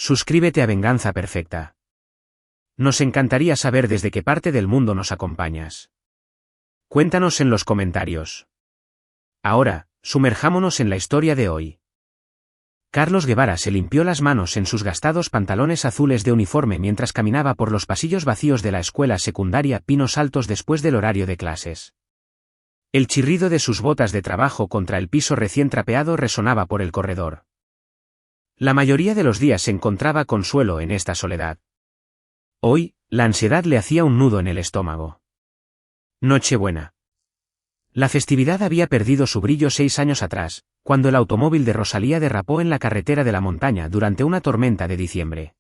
Suscríbete a Venganza Perfecta. Nos encantaría saber desde qué parte del mundo nos acompañas. Cuéntanos en los comentarios. Ahora, sumerjámonos en la historia de hoy. Carlos Guevara se limpió las manos en sus gastados pantalones azules de uniforme mientras caminaba por los pasillos vacíos de la escuela secundaria Pinos Altos después del horario de clases. El chirrido de sus botas de trabajo contra el piso recién trapeado resonaba por el corredor. La mayoría de los días se encontraba consuelo en esta soledad. Hoy, la ansiedad le hacía un nudo en el estómago. Nochebuena. La festividad había perdido su brillo 6 años atrás, cuando el automóvil de Rosalía derrapó en la carretera de la montaña durante una tormenta de diciembre.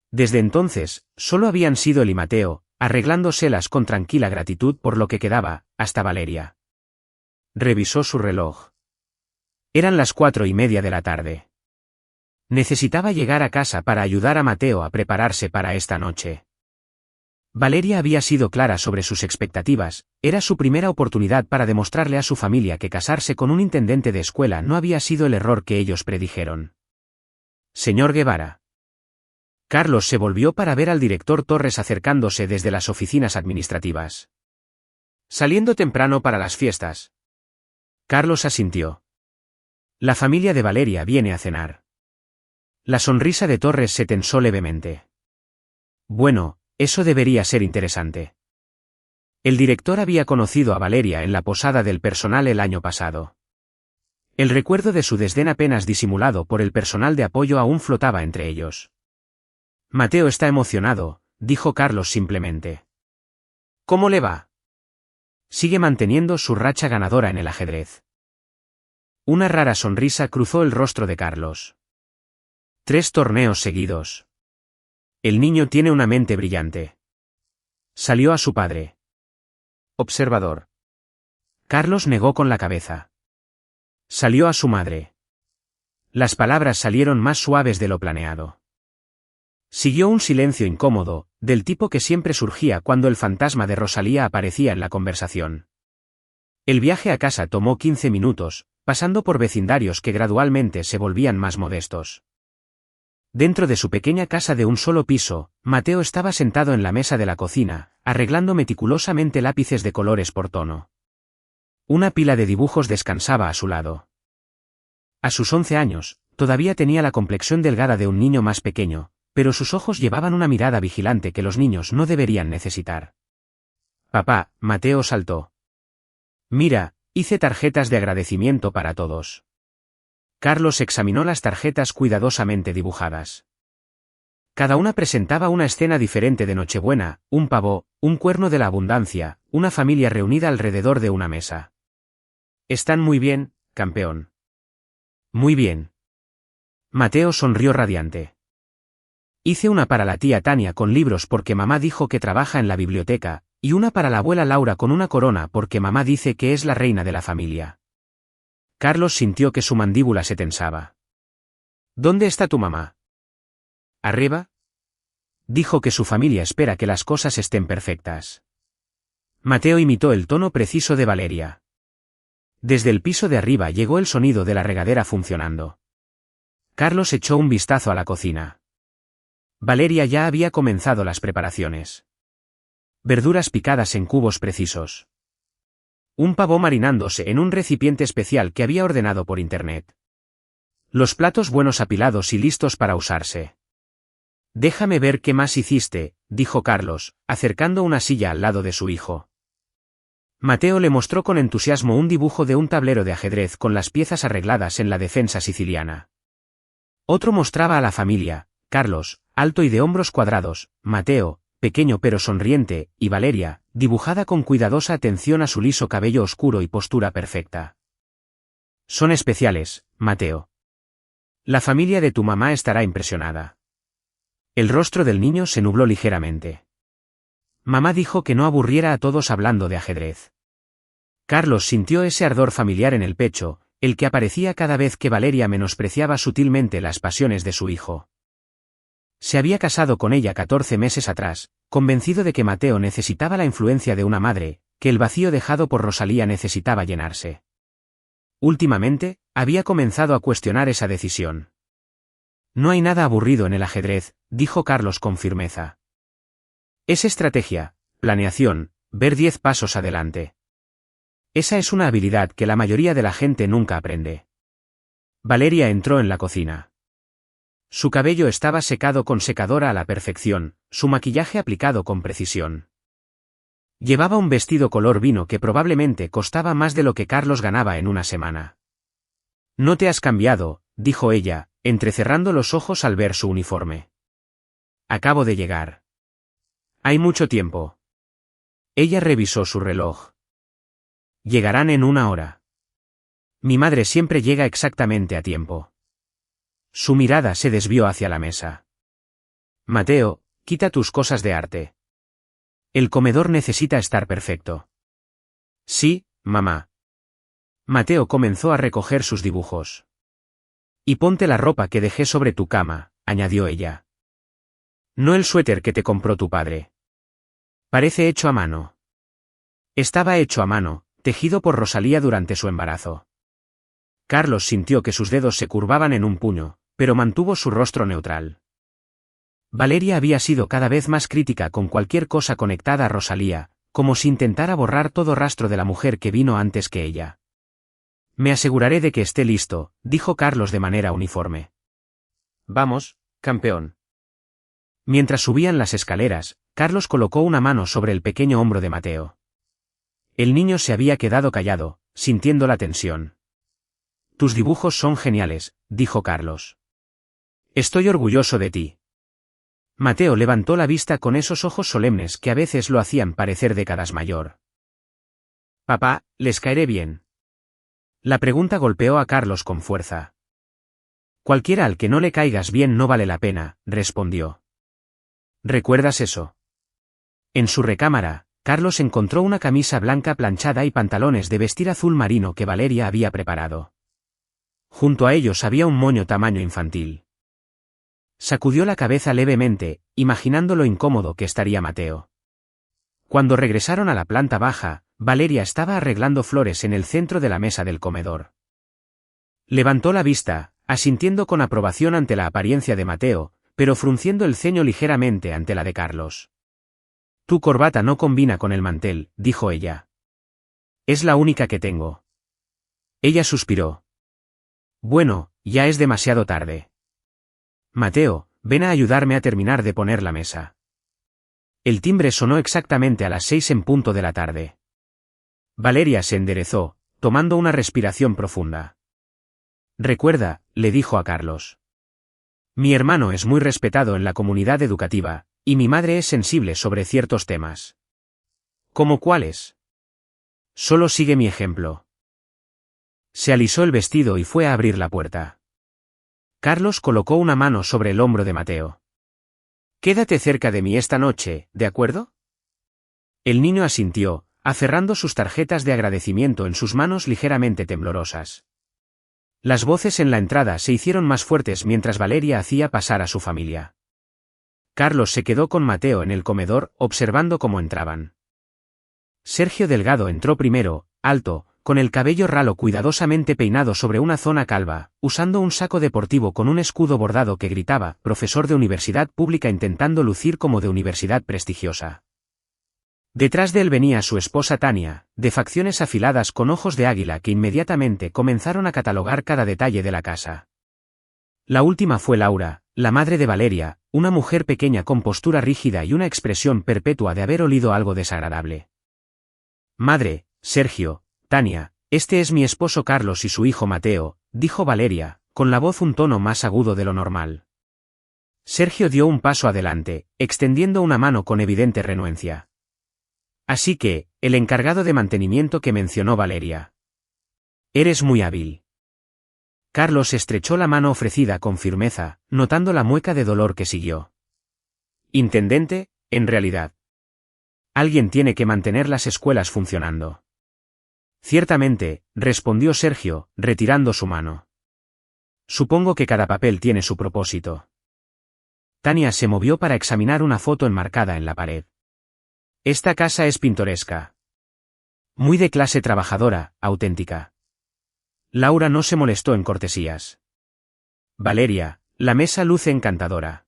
Desde entonces, solo habían sido él y Mateo, arreglándoselas con tranquila gratitud por lo que quedaba, hasta Valeria. Revisó su reloj. Eran las 4:30 de la tarde. Necesitaba llegar a casa para ayudar a Mateo a prepararse para esta noche. Valeria había sido clara sobre sus expectativas, era su primera oportunidad para demostrarle a su familia que casarse con un intendente de escuela no había sido el error que ellos predijeron. Señor Guevara. Carlos se volvió para ver al director Torres acercándose desde las oficinas administrativas. Saliendo temprano para las fiestas. Carlos asintió. La familia de Valeria viene a cenar. La sonrisa de Torres se tensó levemente. Bueno, eso debería ser interesante. El director había conocido a Valeria en la posada del personal el año pasado. El recuerdo de su desdén apenas disimulado por el personal de apoyo aún flotaba entre ellos. Mateo está emocionado, dijo Carlos simplemente. ¿Cómo le va? Sigue manteniendo su racha ganadora en el ajedrez. Una rara sonrisa cruzó el rostro de Carlos. 3 torneos seguidos. El niño tiene una mente brillante. Salió a su padre. Observador. Carlos negó con la cabeza. Salió a su madre. Las palabras salieron más suaves de lo planeado. Siguió un silencio incómodo, del tipo que siempre surgía cuando el fantasma de Rosalía aparecía en la conversación. El viaje a casa tomó 15 minutos, pasando por vecindarios que gradualmente se volvían más modestos. Dentro de su pequeña casa de un solo piso, Mateo estaba sentado en la mesa de la cocina, arreglando meticulosamente lápices de colores por tono. Una pila de dibujos descansaba a su lado. A sus 11 años, todavía tenía la complexión delgada de un niño más pequeño, pero sus ojos llevaban una mirada vigilante que los niños no deberían necesitar. Papá, Mateo saltó. Mira, hice tarjetas de agradecimiento para todos. Carlos examinó las tarjetas cuidadosamente dibujadas. Cada una presentaba una escena diferente de Nochebuena, un pavo, un cuerno de la abundancia, una familia reunida alrededor de una mesa. Están muy bien, campeón. Muy bien. Mateo sonrió radiante. Hice una para la tía Tania con libros porque mamá dijo que trabaja en la biblioteca, y una para la abuela Laura con una corona porque mamá dice que es la reina de la familia. Carlos sintió que su mandíbula se tensaba. ¿Dónde está tu mamá? ¿Arriba? Dijo que su familia espera que las cosas estén perfectas. Mateo imitó el tono preciso de Valeria. Desde el piso de arriba llegó el sonido de la regadera funcionando. Carlos echó un vistazo a la cocina. Valeria ya había comenzado las preparaciones. Verduras picadas en cubos precisos. Un pavo marinándose en un recipiente especial que había ordenado por internet. Los platos buenos apilados y listos para usarse. Déjame ver qué más hiciste, dijo Carlos, acercando una silla al lado de su hijo. Mateo le mostró con entusiasmo un dibujo de un tablero de ajedrez con las piezas arregladas en la defensa siciliana. Otro mostraba a la familia, Carlos, alto y de hombros cuadrados, Mateo, pequeño pero sonriente, y Valeria, dibujada con cuidadosa atención a su liso cabello oscuro y postura perfecta. Son especiales, Mateo. La familia de tu mamá estará impresionada. El rostro del niño se nubló ligeramente. Mamá dijo que no aburriera a todos hablando de ajedrez. Carlos sintió ese ardor familiar en el pecho, el que aparecía cada vez que Valeria menospreciaba sutilmente las pasiones de su hijo. Se había casado con ella 14 meses atrás, convencido de que Mateo necesitaba la influencia de una madre, que el vacío dejado por Rosalía necesitaba llenarse. Últimamente, había comenzado a cuestionar esa decisión. No hay nada aburrido en el ajedrez, dijo Carlos con firmeza. Es estrategia, planeación, ver 10 pasos adelante. Esa es una habilidad que la mayoría de la gente nunca aprende. Valeria entró en la cocina. Su cabello estaba secado con secadora a la perfección, su maquillaje aplicado con precisión. Llevaba un vestido color vino que probablemente costaba más de lo que Carlos ganaba en una semana. No te has cambiado, dijo ella, entrecerrando los ojos al ver su uniforme. Acabo de llegar. Hay mucho tiempo. Ella revisó su reloj. Llegarán en 1 hora. Mi madre siempre llega exactamente a tiempo. Su mirada se desvió hacia la mesa. Mateo, quita tus cosas de arte. El comedor necesita estar perfecto. Sí, mamá. Mateo comenzó a recoger sus dibujos. Y ponte la ropa que dejé sobre tu cama, añadió ella. No el suéter que te compró tu padre. Parece hecho a mano. Estaba hecho a mano, tejido por Rosalía durante su embarazo. Carlos sintió que sus dedos se curvaban en un puño, pero mantuvo su rostro neutral. Valeria había sido cada vez más crítica con cualquier cosa conectada a Rosalía, como si intentara borrar todo rastro de la mujer que vino antes que ella. Me aseguraré de que esté listo, dijo Carlos de manera uniforme. Vamos, campeón. Mientras subían las escaleras, Carlos colocó una mano sobre el pequeño hombro de Mateo. El niño se había quedado callado, sintiendo la tensión. Tus dibujos son geniales, dijo Carlos. Estoy orgulloso de ti. Mateo levantó la vista con esos ojos solemnes que a veces lo hacían parecer décadas mayor. Papá, ¿les caeré bien? La pregunta golpeó a Carlos con fuerza. Cualquiera al que no le caigas bien no vale la pena, respondió. ¿Recuerdas eso? En su recámara, Carlos encontró una camisa blanca planchada y pantalones de vestir azul marino que Valeria había preparado. Junto a ellos había un moño tamaño infantil. Sacudió la cabeza levemente, imaginando lo incómodo que estaría Mateo. Cuando regresaron a la planta baja, Valeria estaba arreglando flores en el centro de la mesa del comedor. Levantó la vista, asintiendo con aprobación ante la apariencia de Mateo, pero frunciendo el ceño ligeramente ante la de Carlos. Tu corbata no combina con el mantel, dijo ella. Es la única que tengo. Ella suspiró. Bueno, ya es demasiado tarde. Mateo, ven a ayudarme a terminar de poner la mesa. El timbre sonó exactamente a las 6 en punto de la tarde. Valeria se enderezó, tomando una respiración profunda. Recuerda, le dijo a Carlos. Mi hermano es muy respetado en la comunidad educativa, y mi madre es sensible sobre ciertos temas. ¿Cómo cuáles? Solo sigue mi ejemplo. Se alisó el vestido y fue a abrir la puerta. Carlos colocó una mano sobre el hombro de Mateo. Quédate cerca de mí esta noche, ¿de acuerdo? El niño asintió, aferrando sus tarjetas de agradecimiento en sus manos ligeramente temblorosas. Las voces en la entrada se hicieron más fuertes mientras Valeria hacía pasar a su familia. Carlos se quedó con Mateo en el comedor, observando cómo entraban. Sergio Delgado entró primero, alto, con el cabello ralo cuidadosamente peinado sobre una zona calva, usando un saco deportivo con un escudo bordado que gritaba, profesor de universidad pública intentando lucir como de universidad prestigiosa. Detrás de él venía su esposa Tania, de facciones afiladas con ojos de águila que inmediatamente comenzaron a catalogar cada detalle de la casa. La última fue Laura, la madre de Valeria, una mujer pequeña con postura rígida y una expresión perpetua de haber olido algo desagradable. Madre, Sergio, Tania, este es mi esposo Carlos y su hijo Mateo, dijo Valeria, con la voz un tono más agudo de lo normal. Sergio dio un paso adelante, extendiendo una mano con evidente renuencia. Así que, el encargado de mantenimiento que mencionó Valeria. Eres muy hábil. Carlos estrechó la mano ofrecida con firmeza, notando la mueca de dolor que siguió. Intendente, en realidad. Alguien tiene que mantener las escuelas funcionando. Ciertamente, respondió Sergio, retirando su mano. Supongo que cada papel tiene su propósito. Tania se movió para examinar una foto enmarcada en la pared. Esta casa es pintoresca. Muy de clase trabajadora, auténtica. Laura no se molestó en cortesías. Valeria, La mesa luce encantadora.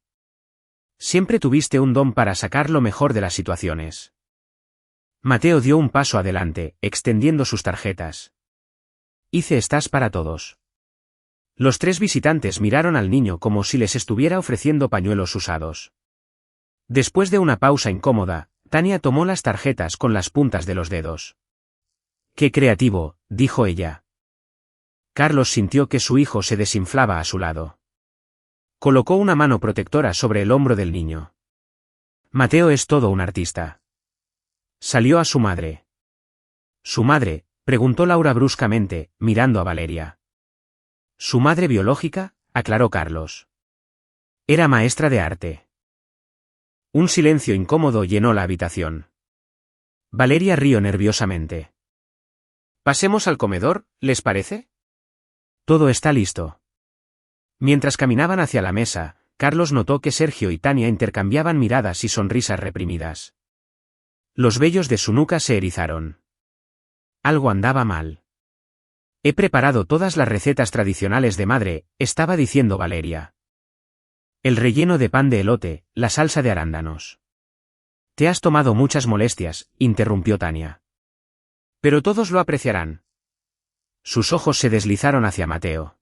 Siempre tuviste un don para sacar lo mejor de las situaciones. Mateo dio un paso adelante, extendiendo sus tarjetas. Hice estas para todos. Los tres visitantes miraron al niño como si les estuviera ofreciendo pañuelos usados. Después de una pausa incómoda, Tania tomó las tarjetas con las puntas de los dedos. «Qué creativo», dijo ella. Carlos sintió que su hijo se desinflaba a su lado. Colocó una mano protectora sobre el hombro del niño. Mateo es todo un artista. Salió a su madre. ¿Su madre?, preguntó Laura bruscamente, mirando a Valeria. «¿Su madre biológica?», aclaró Carlos. Era maestra de arte. Un silencio incómodo llenó la habitación. Valeria rió nerviosamente. «Pasemos al comedor, ¿les parece?» «Todo está listo». Mientras caminaban hacia la mesa, Carlos notó que Sergio y Tania intercambiaban miradas y sonrisas reprimidas. Los vellos de su nuca se erizaron. Algo andaba mal. «He preparado todas las recetas tradicionales de madre», estaba diciendo Valeria. «El relleno de pan de elote, la salsa de arándanos». «Te has tomado muchas molestias», interrumpió Tania. «Pero todos lo apreciarán». Sus ojos se deslizaron hacia Mateo.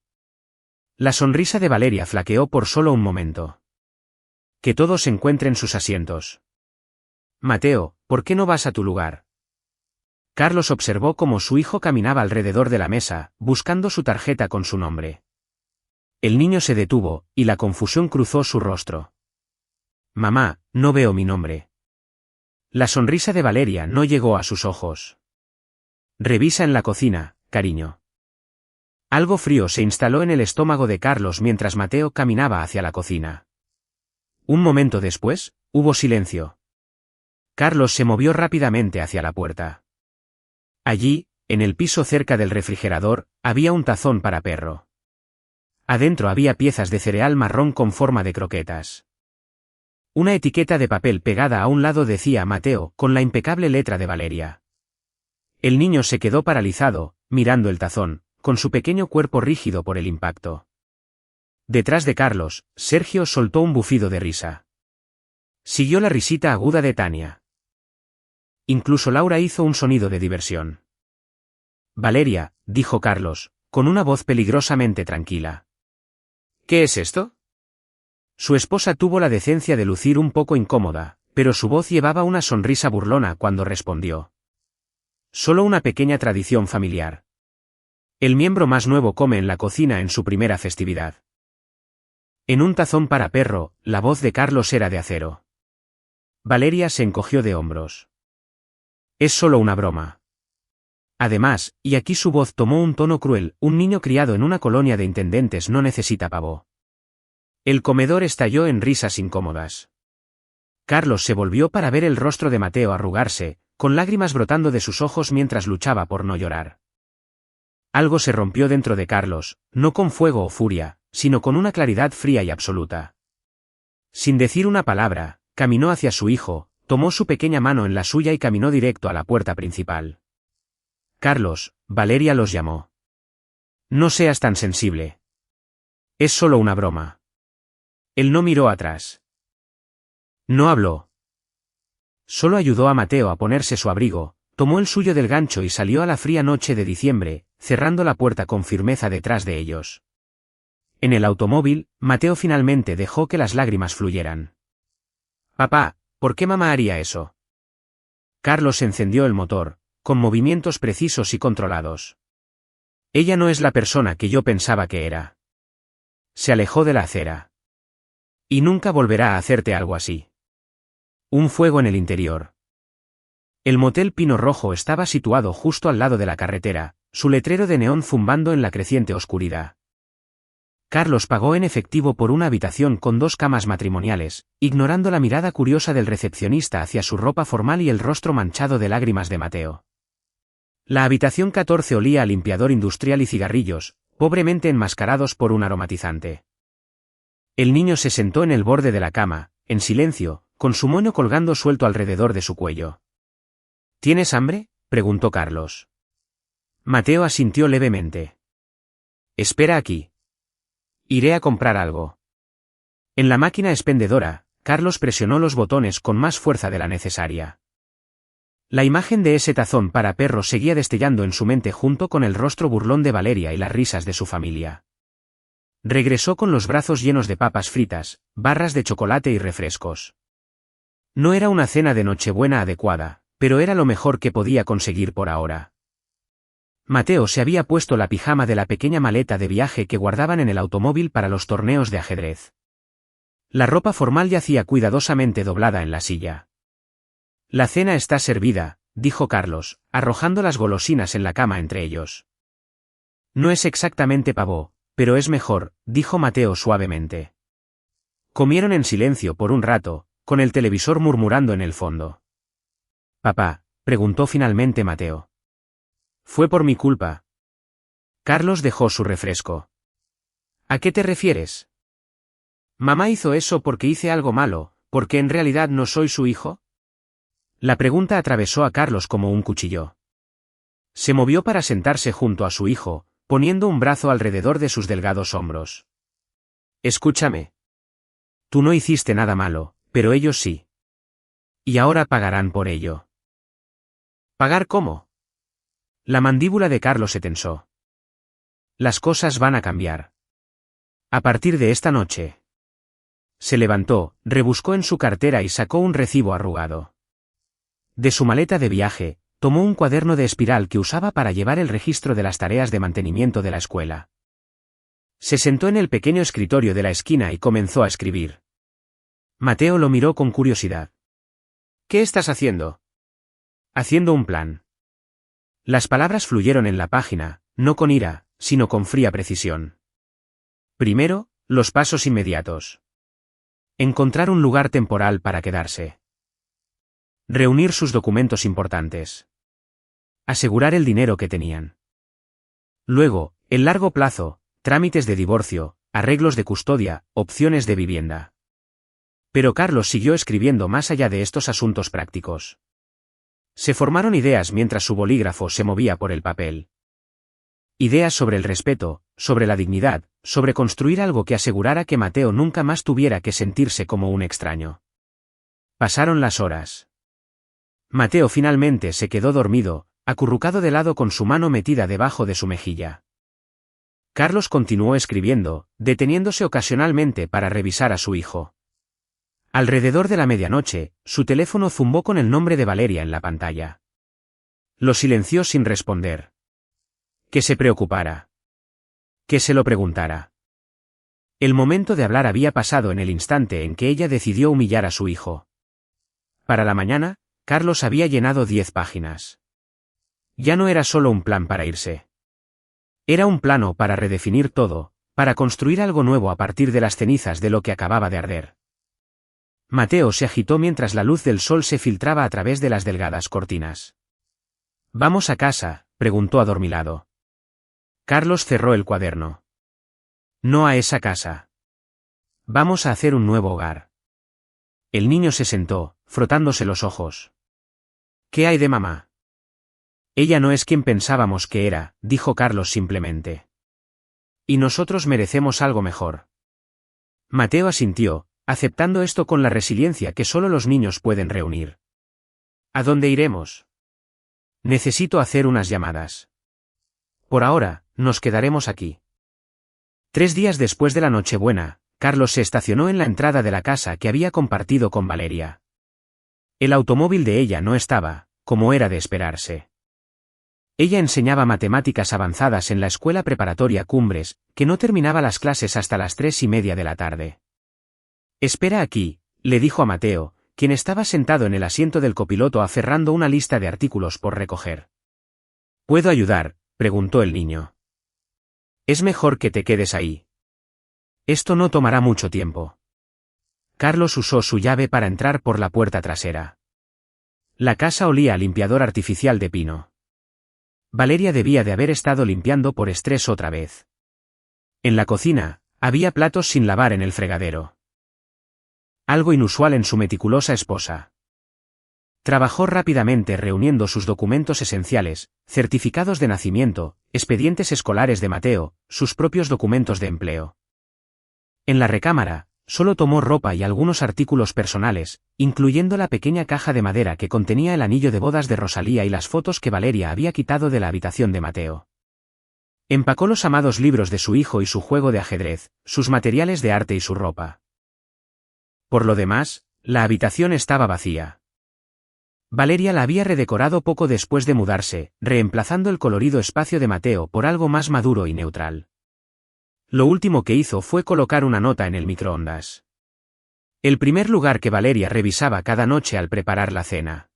La sonrisa de Valeria flaqueó por solo un momento. «Que todos encuentren sus asientos». «Mateo, ¿por qué no vas a tu lugar?» Carlos observó cómo su hijo caminaba alrededor de la mesa, buscando su tarjeta con su nombre. El niño se detuvo, y la confusión cruzó su rostro. «Mamá, no veo mi nombre». La sonrisa de Valeria no llegó a sus ojos. «Revisa en la cocina, cariño». Algo frío se instaló en el estómago de Carlos mientras Mateo caminaba hacia la cocina. Un momento después, hubo silencio. Carlos se movió rápidamente hacia la puerta. Allí, en el piso cerca del refrigerador, había un tazón para perro. Adentro había piezas de cereal marrón con forma de croquetas. Una etiqueta de papel pegada a un lado decía Mateo con la impecable letra de Valeria. El niño se quedó paralizado, mirando el tazón, con su pequeño cuerpo rígido por el impacto. Detrás de Carlos, Sergio soltó un bufido de risa. Siguió la risita aguda de Tania. Incluso Laura hizo un sonido de diversión. «Valeria», dijo Carlos, con una voz peligrosamente tranquila. «¿Qué es esto?» Su esposa tuvo la decencia de lucir un poco incómoda, pero su voz llevaba una sonrisa burlona cuando respondió. «Solo una pequeña tradición familiar. El miembro más nuevo come en la cocina en su primera festividad». En un tazón para perro, la voz de Carlos era de acero. Valeria se encogió de hombros. «Es solo una broma». Además, y aquí su voz tomó un tono cruel, un niño criado en una colonia de intendentes no necesita pavó. El comedor estalló en risas incómodas. Carlos se volvió para ver el rostro de Mateo arrugarse, con lágrimas brotando de sus ojos mientras luchaba por no llorar. Algo se rompió dentro de Carlos, no con fuego o furia, sino con una claridad fría y absoluta. Sin decir una palabra, caminó hacia su hijo, tomó su pequeña mano en la suya y caminó directo a la puerta principal. «Carlos», Valeria los llamó. «No seas tan sensible. Es solo una broma». Él no miró atrás. No habló. Solo ayudó a Mateo a ponerse su abrigo, tomó el suyo del gancho y salió a la fría noche de diciembre, cerrando la puerta con firmeza detrás de ellos. En el automóvil, Mateo finalmente dejó que las lágrimas fluyeran. «Papá, ¿por qué mamá haría eso?» Carlos encendió el motor, con movimientos precisos y controlados. «Ella no es la persona que yo pensaba que era». Se alejó de la acera. «Y nunca volverá a hacerte algo así». Un fuego en el interior. El motel Pino Rojo estaba situado justo al lado de la carretera, su letrero de neón zumbando en la creciente oscuridad. Carlos pagó en efectivo por una habitación con 2 camas matrimoniales, ignorando la mirada curiosa del recepcionista hacia su ropa formal y el rostro manchado de lágrimas de Mateo. La habitación 14 olía a limpiador industrial y cigarrillos, pobremente enmascarados por un aromatizante. El niño se sentó en el borde de la cama, en silencio, con su moño colgando suelto alrededor de su cuello. ¿Tienes hambre?, preguntó Carlos. Mateo asintió levemente. «Espera aquí. Iré a comprar algo». En la máquina expendedora, Carlos presionó los botones con más fuerza de la necesaria. La imagen de ese tazón para perros seguía destellando en su mente junto con el rostro burlón de Valeria y las risas de su familia. Regresó con los brazos llenos de papas fritas, barras de chocolate y refrescos. No era una cena de Nochebuena adecuada, pero era lo mejor que podía conseguir por ahora. Mateo se había puesto la pijama de la pequeña maleta de viaje que guardaban en el automóvil para los torneos de ajedrez. La ropa formal yacía cuidadosamente doblada en la silla. La cena está servida, dijo Carlos, arrojando las golosinas en la cama entre ellos. No es exactamente pavó, pero es mejor, dijo Mateo suavemente. Comieron en silencio por un rato, con el televisor murmurando en el fondo. «Papá», preguntó finalmente Mateo. «Fue por mi culpa». Carlos dejó su refresco. «¿A qué te refieres?» «Mamá hizo eso porque hice algo malo, porque en realidad no soy su hijo». La pregunta atravesó a Carlos como un cuchillo. Se movió para sentarse junto a su hijo, poniendo un brazo alrededor de sus delgados hombros. «Escúchame. Tú no hiciste nada malo, pero ellos sí. Y ahora pagarán por ello». «¿Pagar cómo?» La mandíbula de Carlos se tensó. «Las cosas van a cambiar. A partir de esta noche». Se levantó, rebuscó en su cartera y sacó un recibo arrugado. De su maleta de viaje, tomó un cuaderno de espiral que usaba para llevar el registro de las tareas de mantenimiento de la escuela. Se sentó en el pequeño escritorio de la esquina y comenzó a escribir. Mateo lo miró con curiosidad. «¿Qué estás haciendo?» «Haciendo un plan». Las palabras fluyeron en la página, no con ira, sino con fría precisión. Primero, los pasos inmediatos. Encontrar un lugar temporal para quedarse. Reunir sus documentos importantes. Asegurar el dinero que tenían. Luego, el largo plazo, trámites de divorcio, arreglos de custodia, opciones de vivienda. Pero Carlos siguió escribiendo más allá de estos asuntos prácticos. Se formaron ideas mientras su bolígrafo se movía por el papel. Ideas sobre el respeto, sobre la dignidad, sobre construir algo que asegurara que Mateo nunca más tuviera que sentirse como un extraño. Pasaron las horas. Mateo finalmente se quedó dormido, acurrucado de lado con su mano metida debajo de su mejilla. Carlos continuó escribiendo, deteniéndose ocasionalmente para revisar a su hijo. Alrededor de la medianoche, su teléfono zumbó con el nombre de Valeria en la pantalla. Lo silenció sin responder. Que se preocupara. Que se lo preguntara. El momento de hablar había pasado en el instante en que ella decidió humillar a su hijo. Para la mañana, Carlos había llenado 10 páginas. Ya no era solo un plan para irse. Era un plano para redefinir todo, para construir algo nuevo a partir de las cenizas de lo que acababa de arder. Mateo se agitó mientras la luz del sol se filtraba a través de las delgadas cortinas. «¿Vamos a casa?», preguntó adormilado. Carlos cerró el cuaderno. «No a esa casa. Vamos a hacer un nuevo hogar». El niño se sentó, frotándose los ojos. «¿Qué hay de mamá?» «Ella no es quien pensábamos que era», dijo Carlos simplemente. «Y nosotros merecemos algo mejor». Mateo asintió, aceptando esto con la resiliencia que solo los niños pueden reunir. «¿A dónde iremos?» «Necesito hacer unas llamadas. Por ahora, nos quedaremos aquí». 3 días después de la Nochebuena, Carlos se estacionó en la entrada de la casa que había compartido con Valeria. El automóvil de ella no estaba, como era de esperarse. Ella enseñaba matemáticas avanzadas en la escuela preparatoria Cumbres, que no terminaba las clases hasta las 3:30 de la tarde. «Espera aquí», le dijo a Mateo, quien estaba sentado en el asiento del copiloto aferrando una lista de artículos por recoger. «¿Puedo ayudar?», preguntó el niño. «Es mejor que te quedes ahí. Esto no tomará mucho tiempo». Carlos usó su llave para entrar por la puerta trasera. La casa olía a limpiador artificial de pino. Valeria debía de haber estado limpiando por estrés otra vez. En la cocina, había platos sin lavar en el fregadero. Algo inusual en su meticulosa esposa. Trabajó rápidamente reuniendo sus documentos esenciales, certificados de nacimiento, expedientes escolares de Mateo, sus propios documentos de empleo. En la recámara, solo tomó ropa y algunos artículos personales, incluyendo la pequeña caja de madera que contenía el anillo de bodas de Rosalía y las fotos que Valeria había quitado de la habitación de Mateo. Empacó los amados libros de su hijo y su juego de ajedrez, sus materiales de arte y su ropa. Por lo demás, la habitación estaba vacía. Valeria la había redecorado poco después de mudarse, reemplazando el colorido espacio de Mateo por algo más maduro y neutral. Lo último que hizo fue colocar una nota en el microondas. El primer lugar que Valeria revisaba cada noche al preparar la cena.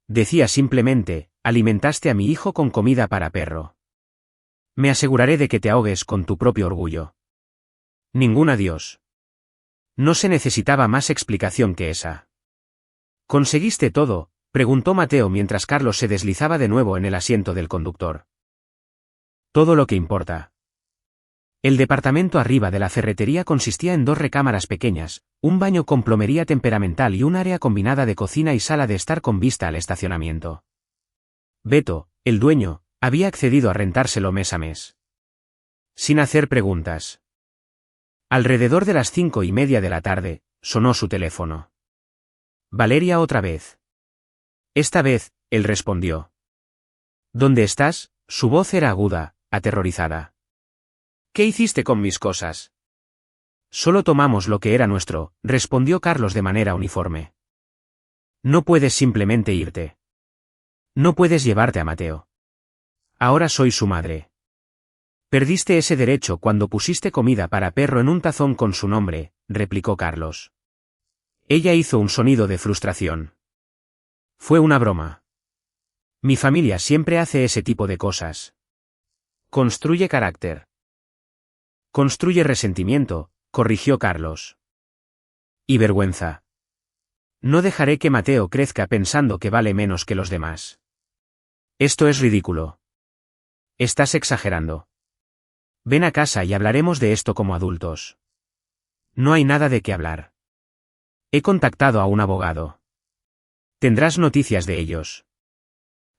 Decía simplemente: alimentaste a mi hijo con comida para perro. Me aseguraré de que te ahogues con tu propio orgullo. Ningún adiós. No se necesitaba más explicación que esa. ¿Conseguiste todo?, preguntó Mateo mientras Carlos se deslizaba de nuevo en el asiento del conductor. Todo lo que importa. El departamento arriba de la ferretería consistía en 2 recámaras pequeñas, un baño con plomería temperamental y un área combinada de cocina y sala de estar con vista al estacionamiento. Beto, el dueño, había accedido a rentárselo mes a mes. Sin hacer preguntas. Alrededor de las 5:30 de la tarde, sonó su teléfono. Valeria otra vez. Esta vez, él respondió. ¿Dónde estás? Su voz era aguda, aterrorizada. ¿Qué hiciste con mis cosas? Solo tomamos lo que era nuestro, respondió Carlos de manera uniforme. No puedes simplemente irte. No puedes llevarte a Mateo. Ahora soy su madre. Perdiste ese derecho cuando pusiste comida para perro en un tazón con su nombre, replicó Carlos. Ella hizo un sonido de frustración. Fue una broma. Mi familia siempre hace ese tipo de cosas. Construye carácter. Construye resentimiento, corrigió Carlos. Y vergüenza. No dejaré que Mateo crezca pensando que vale menos que los demás. Esto es ridículo. Estás exagerando. Ven a casa y hablaremos de esto como adultos. No hay nada de qué hablar. He contactado a un abogado. Tendrás noticias de ellos.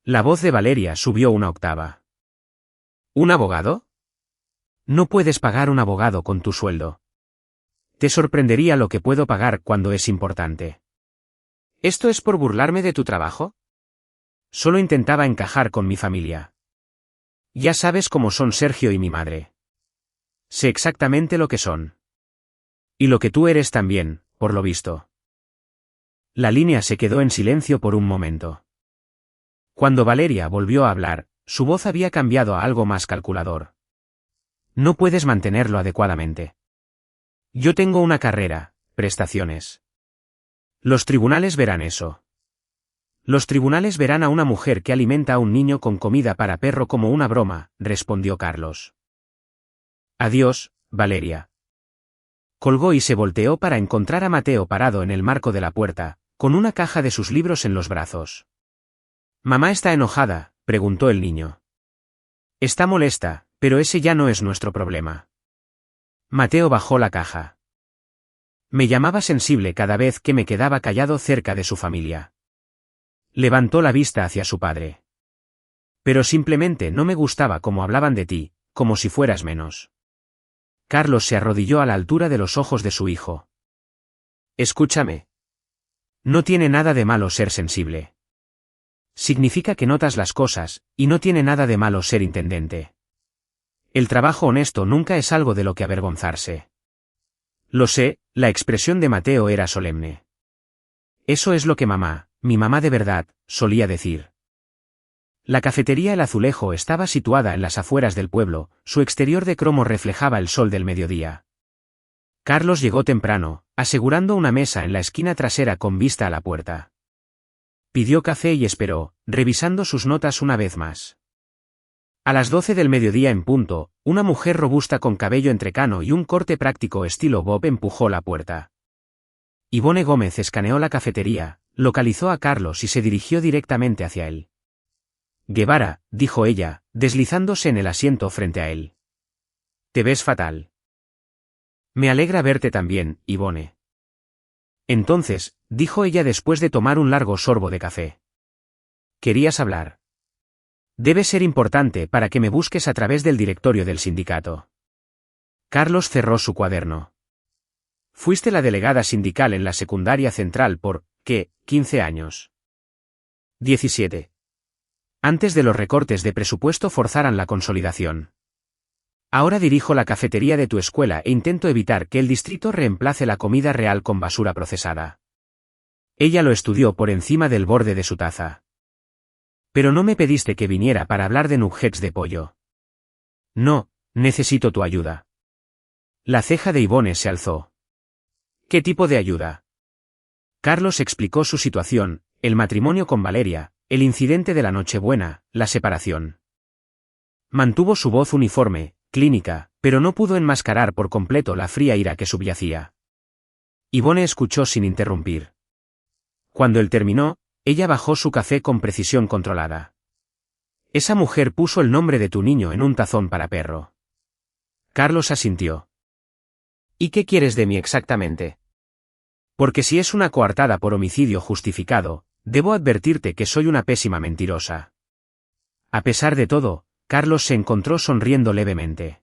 La voz de Valeria subió una octava. ¿Un abogado? No puedes pagar un abogado con tu sueldo. Te sorprendería lo que puedo pagar cuando es importante. ¿Esto es por burlarme de tu trabajo? Solo intentaba encajar con mi familia. Ya sabes cómo son Sergio y mi madre. Sé exactamente lo que son. Y lo que tú eres también, por lo visto. La línea se quedó en silencio por un momento. Cuando Valeria volvió a hablar, su voz había cambiado a algo más calculador. No puedes mantenerlo adecuadamente. Yo tengo una carrera, prestaciones. Los tribunales verán eso. Los tribunales verán a una mujer que alimenta a un niño con comida para perro como una broma, respondió Carlos. Adiós, Valeria. Colgó y se volteó para encontrar a Mateo parado en el marco de la puerta, con una caja de sus libros en los brazos. ¿Mamá está enojada?, preguntó el niño. Está molesta, pero ese ya no es nuestro problema. Mateo bajó la caja. Me llamaba sensible cada vez que me quedaba callado cerca de su familia. Levantó la vista hacia su padre. Pero simplemente no me gustaba cómo hablaban de ti, como si fueras menos. Carlos se arrodilló a la altura de los ojos de su hijo. Escúchame. No tiene nada de malo ser sensible. Significa que notas las cosas, y no tiene nada de malo ser intendente. El trabajo honesto nunca es algo de lo que avergonzarse. Lo sé, la expresión de Mateo era solemne. Eso es lo que mamá, mi mamá de verdad, solía decir. La cafetería El Azulejo estaba situada en las afueras del pueblo, su exterior de cromo reflejaba el sol del mediodía. Carlos llegó temprano, asegurando una mesa en la esquina trasera con vista a la puerta. Pidió café y esperó, revisando sus notas una vez más. A las 12 del mediodía en punto, una mujer robusta con cabello entrecano y un corte práctico estilo Bob empujó la puerta. Ivone Gómez escaneó la cafetería, localizó a Carlos y se dirigió directamente hacia él. Guevara, dijo ella, deslizándose en el asiento frente a él. Te ves fatal. Me alegra verte también, Ivone. Entonces, dijo ella después de tomar un largo sorbo de café. ¿Querías hablar? Debe ser importante para que me busques a través del directorio del sindicato. Carlos cerró su cuaderno. Fuiste la delegada sindical en la secundaria central por, ¿qué?, 15 años. 17. Antes de los recortes de presupuesto forzaran la consolidación. Ahora dirijo la cafetería de tu escuela e intento evitar que el distrito reemplace la comida real con basura procesada. Ella lo estudió por encima del borde de su taza. Pero no me pediste que viniera para hablar de nuggets de pollo. No, necesito tu ayuda. La ceja de Yvonne se alzó. ¿Qué tipo de ayuda? Carlos explicó su situación, el matrimonio con Valeria, el incidente de la Nochebuena, la separación. Mantuvo su voz uniforme, clínica, pero no pudo enmascarar por completo la fría ira que subyacía. Yvonne escuchó sin interrumpir. Cuando él terminó, ella bajó su café con precisión controlada. Esa mujer puso el nombre de tu niño en un tazón para perro. Carlos asintió. ¿Y qué quieres de mí exactamente? Porque si es una coartada por homicidio justificado, debo advertirte que soy una pésima mentirosa. A pesar de todo, Carlos se encontró sonriendo levemente.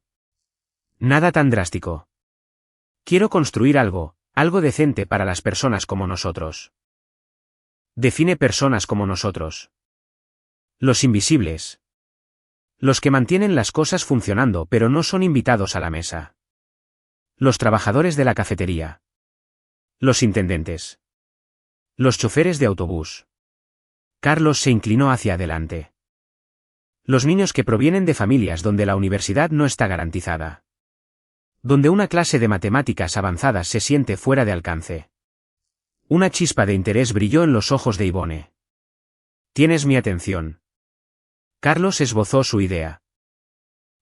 Nada tan drástico. Quiero construir algo decente para las personas como nosotros. Define personas como nosotros. Los invisibles. Los que mantienen las cosas funcionando pero no son invitados a la mesa. Los trabajadores de la cafetería. Los intendentes. Los choferes de autobús. Carlos se inclinó hacia adelante. Los niños que provienen de familias donde la universidad no está garantizada. Donde una clase de matemáticas avanzadas se siente fuera de alcance. Una chispa de interés brilló en los ojos de Yvonne. Tienes mi atención. Carlos esbozó su idea.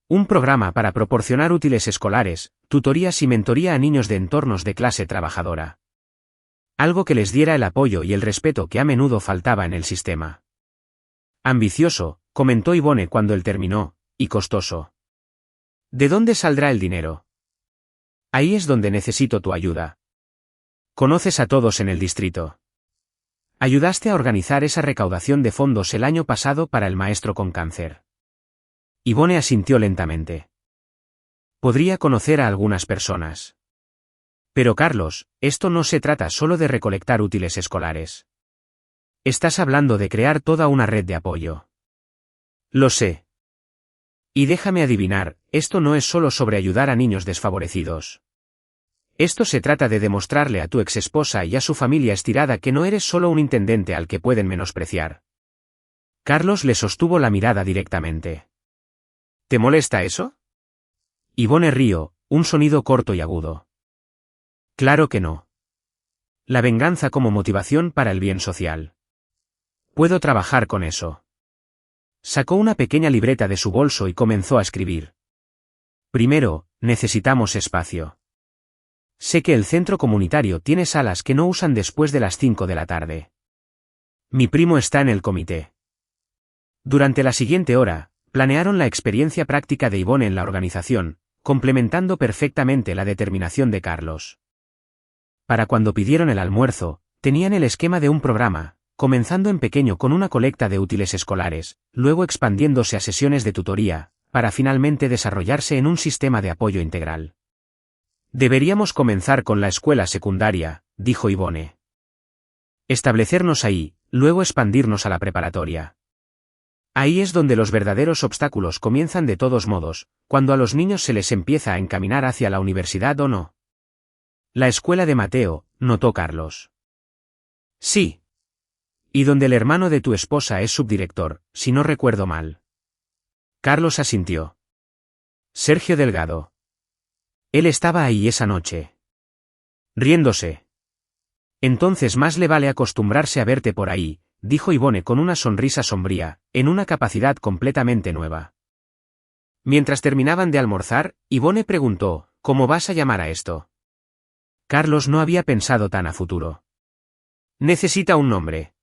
Un programa para proporcionar útiles escolares, tutorías y mentoría a niños de entornos de clase trabajadora. Algo que les diera el apoyo y el respeto que a menudo faltaba en el sistema. Ambicioso, comentó Yvonne cuando él terminó, y costoso. ¿De dónde saldrá el dinero? Ahí es donde necesito tu ayuda. Conoces a todos en el distrito. Ayudaste a organizar esa recaudación de fondos el año pasado para el maestro con cáncer. Yvonne asintió lentamente. Podría conocer a algunas personas. Pero Carlos, esto no se trata solo de recolectar útiles escolares. Estás hablando de crear toda una red de apoyo. Lo sé. Y déjame adivinar, esto no es solo sobre ayudar a niños desfavorecidos. Esto se trata de demostrarle a tu exesposa y a su familia estirada que no eres solo un intendente al que pueden menospreciar. Carlos le sostuvo la mirada directamente. ¿Te molesta eso? Yvonne rió, un sonido corto y agudo. Claro que no. La venganza como motivación para el bien social. Puedo trabajar con eso. Sacó una pequeña libreta de su bolso y comenzó a escribir. Primero, necesitamos espacio. Sé que el centro comunitario tiene salas que no usan después de las 5 de la tarde. Mi primo está en el comité. Durante la siguiente hora, planearon la experiencia práctica de Yvonne en la organización, complementando perfectamente la determinación de Carlos. Para cuando pidieron el almuerzo, tenían el esquema de un programa, comenzando en pequeño con una colecta de útiles escolares, luego expandiéndose a sesiones de tutoría, para finalmente desarrollarse en un sistema de apoyo integral. Deberíamos comenzar con la escuela secundaria, dijo Yvonne. Establecernos ahí, luego expandirnos a la preparatoria. Ahí es donde los verdaderos obstáculos comienzan de todos modos, cuando a los niños se les empieza a encaminar hacia la universidad o no. La escuela de Mateo, notó Carlos. Sí. Y donde el hermano de tu esposa es subdirector, si no recuerdo mal. Carlos asintió. Sergio Delgado. Él estaba ahí esa noche. Riéndose. Entonces más le vale acostumbrarse a verte por ahí, dijo Yvonne con una sonrisa sombría, en una capacidad completamente nueva. Mientras terminaban de almorzar, Yvonne preguntó, ¿cómo vas a llamar a esto? Carlos no había pensado tan a futuro. Necesita un nombre.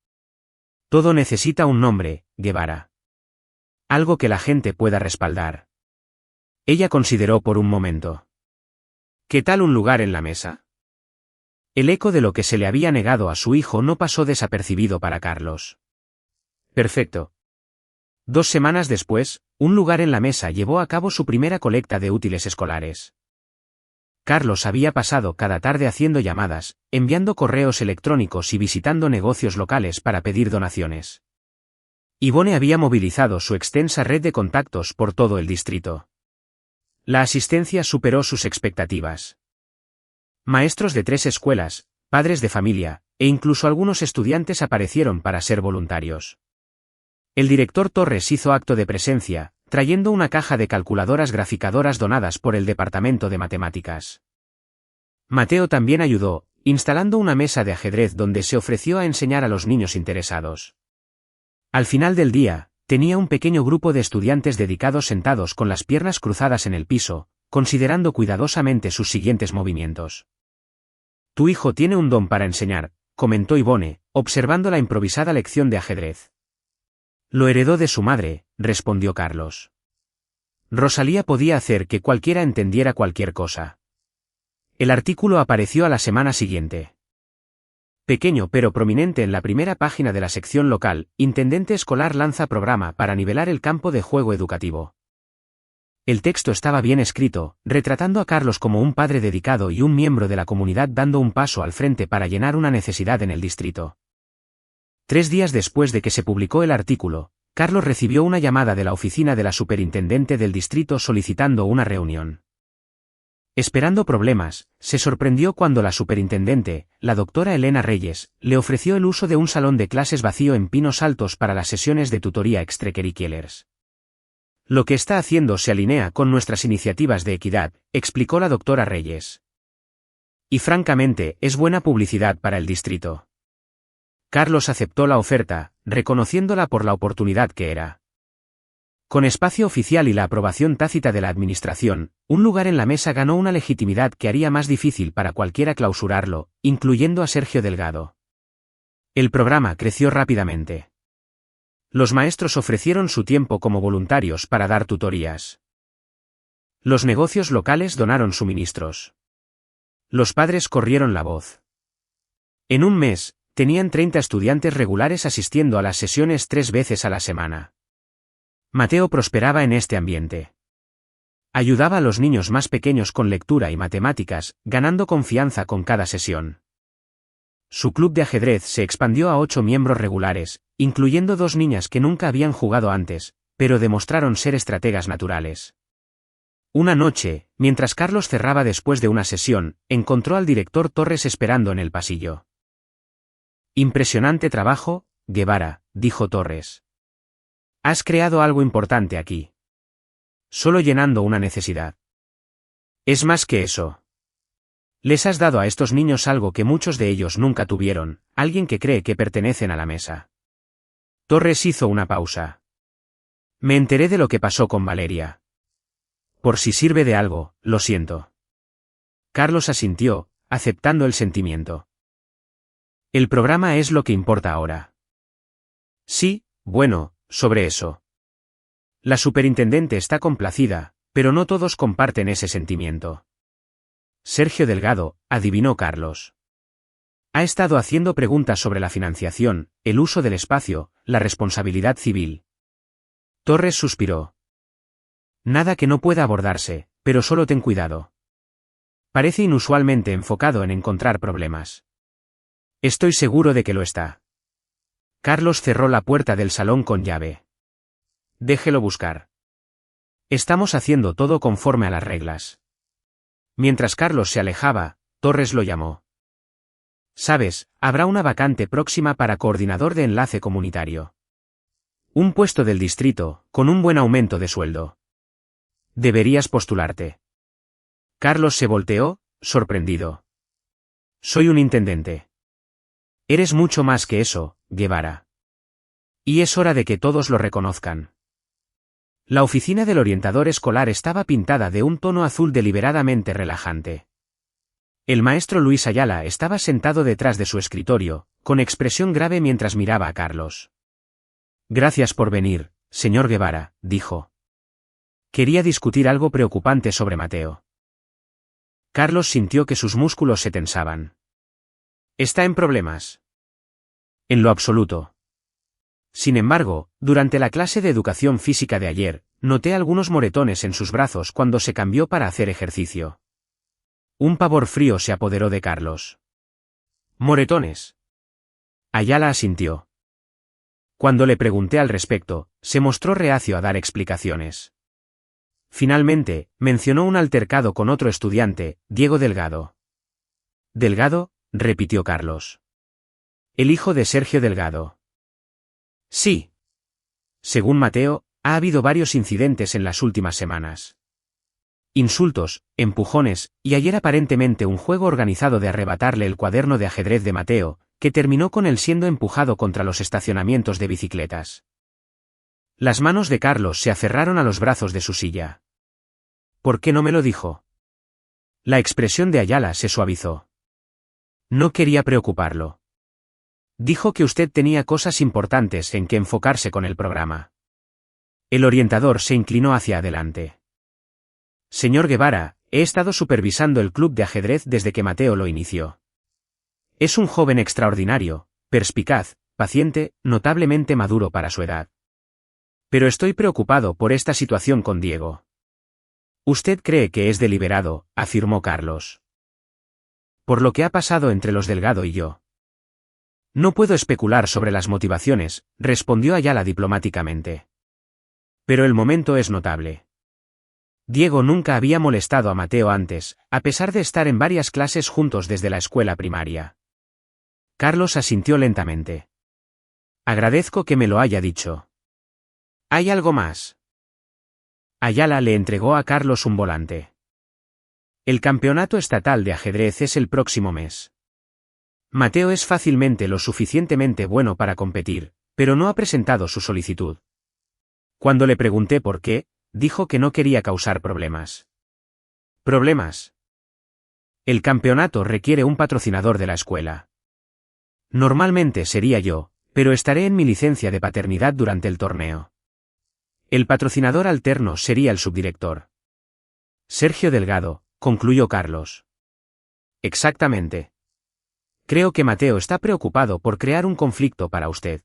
Todo necesita un nombre, Guevara. Algo que la gente pueda respaldar. Ella consideró por un momento. ¿Qué tal un lugar en la mesa? El eco de lo que se le había negado a su hijo no pasó desapercibido para Carlos. Perfecto. 2 semanas después, un lugar en la mesa llevó a cabo su primera colecta de útiles escolares. Carlos había pasado cada tarde haciendo llamadas, enviando correos electrónicos y visitando negocios locales para pedir donaciones. Yvonne había movilizado su extensa red de contactos por todo el distrito. La asistencia superó sus expectativas. Maestros de 3 escuelas, padres de familia, e incluso algunos estudiantes aparecieron para ser voluntarios. El director Torres hizo acto de presencia, trayendo una caja de calculadoras graficadoras donadas por el Departamento de Matemáticas. Mateo también ayudó, instalando una mesa de ajedrez donde se ofreció a enseñar a los niños interesados. Al final del día, tenía un pequeño grupo de estudiantes dedicados sentados con las piernas cruzadas en el piso, considerando cuidadosamente sus siguientes movimientos. Tu hijo tiene un don para enseñar, comentó Yvonne, observando la improvisada lección de ajedrez. Lo heredó de su madre, respondió Carlos. Rosalía podía hacer que cualquiera entendiera cualquier cosa. El artículo apareció a la semana siguiente. Pequeño pero prominente en la primera página de la sección local, Intendente Escolar lanza programa para nivelar el campo de juego educativo. El texto estaba bien escrito, retratando a Carlos como un padre dedicado y un miembro de la comunidad dando un paso al frente para llenar una necesidad en el distrito. 3 días después de que se publicó el artículo, Carlos recibió una llamada de la oficina de la superintendente del distrito solicitando una reunión. Esperando problemas, se sorprendió cuando la superintendente, la doctora Elena Reyes, le ofreció el uso de un salón de clases vacío en Pinos Altos para las sesiones de tutoría extracurriculares. Lo que está haciendo se alinea con nuestras iniciativas de equidad, explicó la doctora Reyes. Y francamente, es buena publicidad para el distrito. Carlos aceptó la oferta, reconociéndola por la oportunidad que era. Con espacio oficial y la aprobación tácita de la administración, un lugar en la mesa ganó una legitimidad que haría más difícil para cualquiera clausurarlo, incluyendo a Sergio Delgado. El programa creció rápidamente. Los maestros ofrecieron su tiempo como voluntarios para dar tutorías. Los negocios locales donaron suministros. Los padres corrieron la voz. En un mes, tenían 30 estudiantes regulares asistiendo a las sesiones 3 veces a la semana. Mateo prosperaba en este ambiente. Ayudaba a los niños más pequeños con lectura y matemáticas, ganando confianza con cada sesión. Su club de ajedrez se expandió a 8 miembros regulares, incluyendo 2 niñas que nunca habían jugado antes, pero demostraron ser estrategas naturales. Una noche, mientras Carlos cerraba después de una sesión, encontró al director Torres esperando en el pasillo. Impresionante trabajo, Guevara, dijo Torres. Has creado algo importante aquí. Solo llenando una necesidad. Es más que eso. Les has dado a estos niños algo que muchos de ellos nunca tuvieron, alguien que cree que pertenecen a la mesa. Torres hizo una pausa. Me enteré de lo que pasó con Valeria. Por si sirve de algo, lo siento. Carlos asintió, aceptando el sentimiento. El programa es lo que importa ahora. Sí, bueno, sobre eso. La superintendente está complacida, pero no todos comparten ese sentimiento. Sergio Delgado, adivinó Carlos. Ha estado haciendo preguntas sobre la financiación, el uso del espacio, la responsabilidad civil. Torres suspiró. Nada que no pueda abordarse, pero solo ten cuidado. Parece inusualmente enfocado en encontrar problemas. Estoy seguro de que lo está. Carlos cerró la puerta del salón con llave. Déjelo buscar. Estamos haciendo todo conforme a las reglas. Mientras Carlos se alejaba, Torres lo llamó. Sabes, habrá una vacante próxima para coordinador de enlace comunitario. Un puesto del distrito, con un buen aumento de sueldo. Deberías postularte. Carlos se volteó, sorprendido. Soy un intendente. Eres mucho más que eso, Guevara. Y es hora de que todos lo reconozcan. La oficina del orientador escolar estaba pintada de un tono azul deliberadamente relajante. El maestro Luis Ayala estaba sentado detrás de su escritorio, con expresión grave mientras miraba a Carlos. Gracias por venir, señor Guevara, dijo. Quería discutir algo preocupante sobre Mateo. Carlos sintió que sus músculos se tensaban. ¿Está en problemas? En lo absoluto. Sin embargo, durante la clase de educación física de ayer, noté algunos moretones en sus brazos cuando se cambió para hacer ejercicio. Un pavor frío se apoderó de Carlos. Moretones. Ayala asintió. Cuando le pregunté al respecto, se mostró reacio a dar explicaciones. Finalmente, mencionó un altercado con otro estudiante, Diego Delgado. ¿Delgado?, repitió Carlos. El hijo de Sergio Delgado. Sí. Según Mateo, ha habido varios incidentes en las últimas semanas. Insultos, empujones, y ayer aparentemente un juego organizado de arrebatarle el cuaderno de ajedrez de Mateo, que terminó con él siendo empujado contra los estacionamientos de bicicletas. Las manos de Carlos se aferraron a los brazos de su silla. ¿Por qué no me lo dijo? La expresión de Ayala se suavizó. No quería preocuparlo. Dijo que usted tenía cosas importantes en que enfocarse con el programa. El orientador se inclinó hacia adelante. Señor Guevara, he estado supervisando el club de ajedrez desde que Mateo lo inició. Es un joven extraordinario, perspicaz, paciente, notablemente maduro para su edad. Pero estoy preocupado por esta situación con Diego. Usted cree que es deliberado, afirmó Carlos. Por lo que ha pasado entre los Delgado y yo. No puedo especular sobre las motivaciones, respondió Ayala diplomáticamente. Pero el momento es notable. Diego nunca había molestado a Mateo antes, a pesar de estar en varias clases juntos desde la escuela primaria. Carlos asintió lentamente. Agradezco que me lo haya dicho. ¿Hay algo más? Ayala le entregó a Carlos un volante. El campeonato estatal de ajedrez es el próximo mes. Mateo es fácilmente lo suficientemente bueno para competir, pero no ha presentado su solicitud. Cuando le pregunté por qué, dijo que no quería causar problemas. ¿Problemas? El campeonato requiere un patrocinador de la escuela. Normalmente sería yo, pero estaré en mi licencia de paternidad durante el torneo. El patrocinador alterno sería el subdirector. Sergio Delgado, concluyó Carlos. Exactamente. Creo que Mateo está preocupado por crear un conflicto para usted.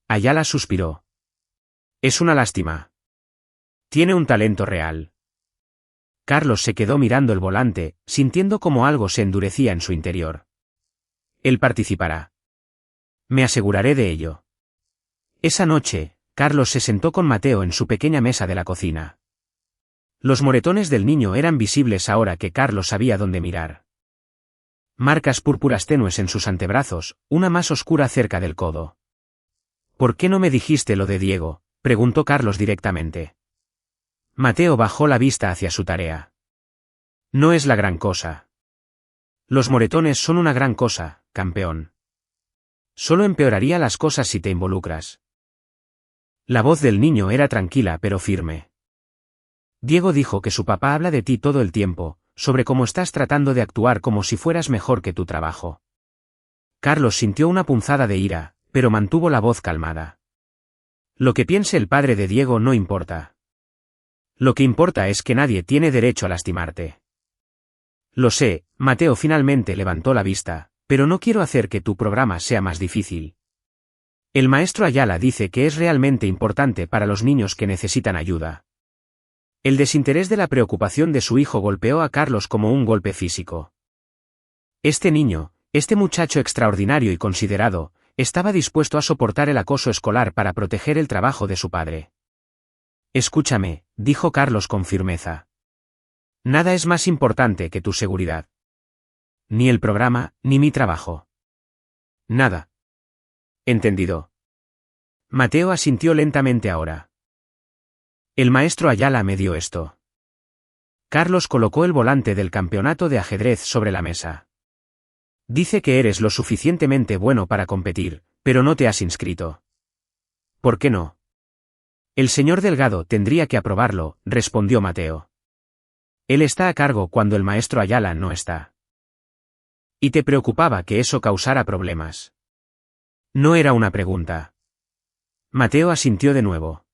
Ayala suspiró. Es una lástima. Tiene un talento real. Carlos se quedó mirando el volante, sintiendo como algo se endurecía en su interior. Él participará. Me aseguraré de ello. Esa noche, Carlos se sentó con Mateo en su pequeña mesa de la cocina. Los moretones del niño eran visibles ahora que Carlos sabía dónde mirar. Marcas púrpuras tenues en sus antebrazos, una más oscura cerca del codo. ¿Por qué no me dijiste lo de Diego?, preguntó Carlos directamente. Mateo bajó la vista hacia su tarea. No es la gran cosa. Los moretones son una gran cosa, campeón. Solo empeoraría las cosas si te involucras. La voz del niño era tranquila pero firme. Diego dijo que su papá habla de ti todo el tiempo, sobre cómo estás tratando de actuar como si fueras mejor que tu trabajo. Carlos sintió una punzada de ira, pero mantuvo la voz calmada. Lo que piense el padre de Diego no importa. Lo que importa es que nadie tiene derecho a lastimarte. Lo sé, Mateo finalmente levantó la vista, pero no quiero hacer que tu programa sea más difícil. El maestro Ayala dice que es realmente importante para los niños que necesitan ayuda. El desinterés de la preocupación de su hijo golpeó a Carlos como un golpe físico. Este niño, este muchacho extraordinario y considerado, estaba dispuesto a soportar el acoso escolar para proteger el trabajo de su padre. Escúchame, dijo Carlos con firmeza. Nada es más importante que tu seguridad. Ni el programa, ni mi trabajo. Nada. Entendido. Mateo asintió lentamente ahora. El maestro Ayala me dio esto. Carlos colocó el volante del campeonato de ajedrez sobre la mesa. Dice que eres lo suficientemente bueno para competir, pero no te has inscrito. ¿Por qué no? El señor Delgado tendría que aprobarlo, respondió Mateo. Él está a cargo cuando el maestro Ayala no está. ¿Y te preocupaba que eso causara problemas? No era una pregunta. Mateo asintió de nuevo.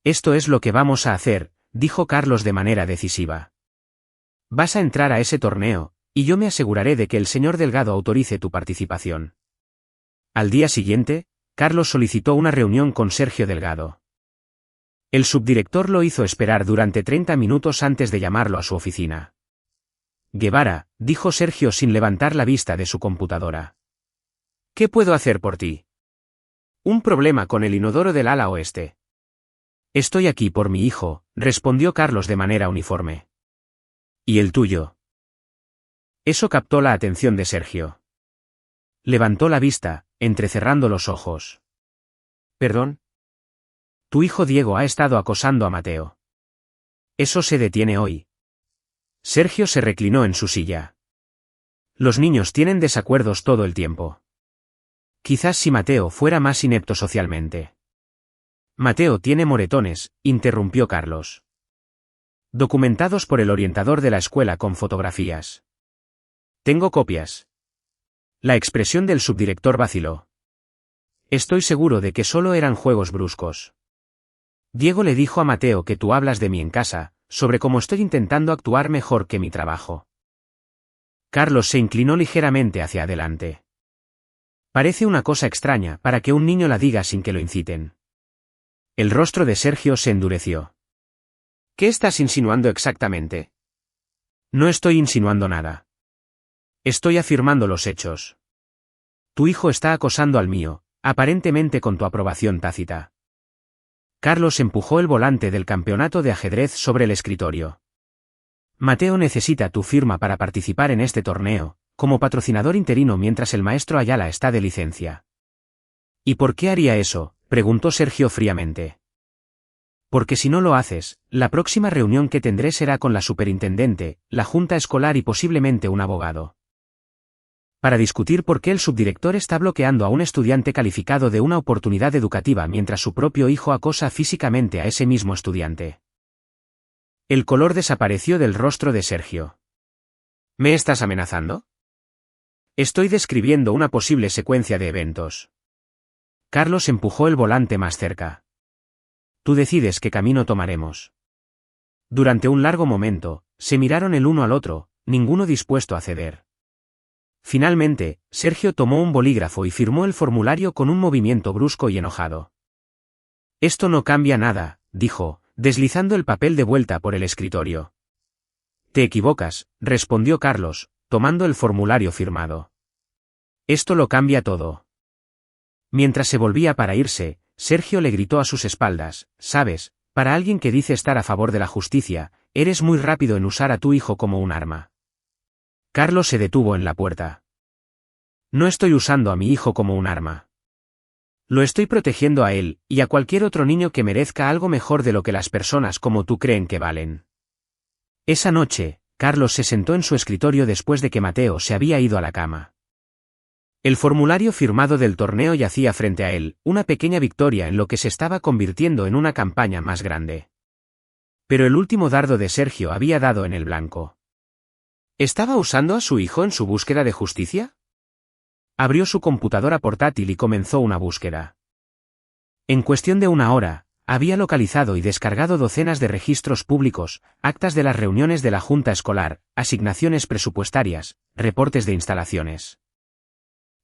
Esto es lo que vamos a hacer, dijo Carlos de manera decisiva. Vas a entrar a ese torneo, y yo me aseguraré de que el señor Delgado autorice tu participación. Al día siguiente, Carlos solicitó una reunión con Sergio Delgado. El subdirector lo hizo esperar durante 30 minutos antes de llamarlo a su oficina. Guevara, dijo Sergio sin levantar la vista de su computadora. ¿Qué puedo hacer por ti? Un problema con el inodoro del ala oeste. Estoy aquí por mi hijo, respondió Carlos de manera uniforme. ¿Y el tuyo? Eso captó la atención de Sergio. Levantó la vista, entrecerrando los ojos. ¿Perdón? Tu hijo Diego ha estado acosando a Mateo. Eso se detiene hoy. Sergio se reclinó en su silla. Los niños tienen desacuerdos todo el tiempo. Quizás si Mateo fuera más inepto socialmente. Mateo tiene moretones, interrumpió Carlos. Documentados por el orientador de la escuela con fotografías. Tengo copias. La expresión del subdirector vaciló. Estoy seguro de que solo eran juegos bruscos. Diego le dijo a Mateo que tú hablas de mí en casa, sobre cómo estoy intentando actuar mejor que mi trabajo. Carlos se inclinó ligeramente hacia adelante. Parece una cosa extraña para que un niño la diga sin que lo inciten. El rostro de Sergio se endureció. ¿Qué estás insinuando exactamente? No estoy insinuando nada. Estoy afirmando los hechos. Tu hijo está acosando al mío, aparentemente con tu aprobación tácita. Carlos empujó el volante del campeonato de ajedrez sobre el escritorio. Mateo necesita tu firma para participar en este torneo, como patrocinador interino mientras el maestro Ayala está de licencia. ¿Y por qué haría eso?, preguntó Sergio fríamente. Porque si no lo haces, la próxima reunión que tendré será con la superintendente, la junta escolar y posiblemente un abogado. Para discutir por qué el subdirector está bloqueando a un estudiante calificado de una oportunidad educativa mientras su propio hijo acosa físicamente a ese mismo estudiante. El color desapareció del rostro de Sergio. ¿Me estás amenazando? Estoy describiendo una posible secuencia de eventos. Carlos empujó el volante más cerca. Tú decides qué camino tomaremos. Durante un largo momento, se miraron el uno al otro, ninguno dispuesto a ceder. Finalmente, Sergio tomó un bolígrafo y firmó el formulario con un movimiento brusco y enojado. Esto no cambia nada, dijo, deslizando el papel de vuelta por el escritorio. Te equivocas, respondió Carlos, tomando el formulario firmado. Esto lo cambia todo. Mientras se volvía para irse, Sergio le gritó a sus espaldas, ¿sabes? Para alguien que dice estar a favor de la justicia, eres muy rápido en usar a tu hijo como un arma. Carlos se detuvo en la puerta. No estoy usando a mi hijo como un arma. Lo estoy protegiendo a él, y a cualquier otro niño que merezca algo mejor de lo que las personas como tú creen que valen. Esa noche, Carlos se sentó en su escritorio después de que Mateo se había ido a la cama. El formulario firmado del torneo yacía frente a él, una pequeña victoria en lo que se estaba convirtiendo en una campaña más grande. Pero el último dardo de Sergio había dado en el blanco. ¿Estaba usando a su hijo en su búsqueda de justicia? Abrió su computadora portátil y comenzó una búsqueda. En cuestión de una hora, había localizado y descargado docenas de registros públicos, actas de las reuniones de la junta escolar, asignaciones presupuestarias, reportes de instalaciones.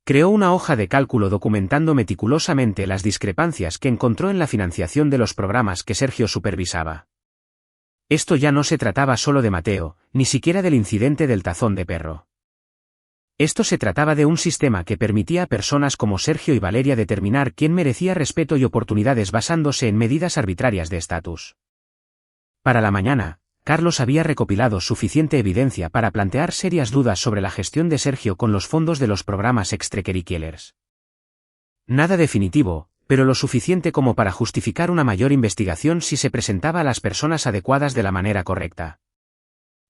Creó una hoja de cálculo documentando meticulosamente las discrepancias que encontró en la financiación de los programas que Sergio supervisaba. Esto ya no se trataba solo de Mateo, ni siquiera del incidente del tazón de perro. Esto se trataba de un sistema que permitía a personas como Sergio y Valeria determinar quién merecía respeto y oportunidades basándose en medidas arbitrarias de estatus. Para la mañana, Carlos había recopilado suficiente evidencia para plantear serias dudas sobre la gestión de Sergio con los fondos de los programas extracurriculares. Nada definitivo, pero lo suficiente como para justificar una mayor investigación si se presentaba a las personas adecuadas de la manera correcta.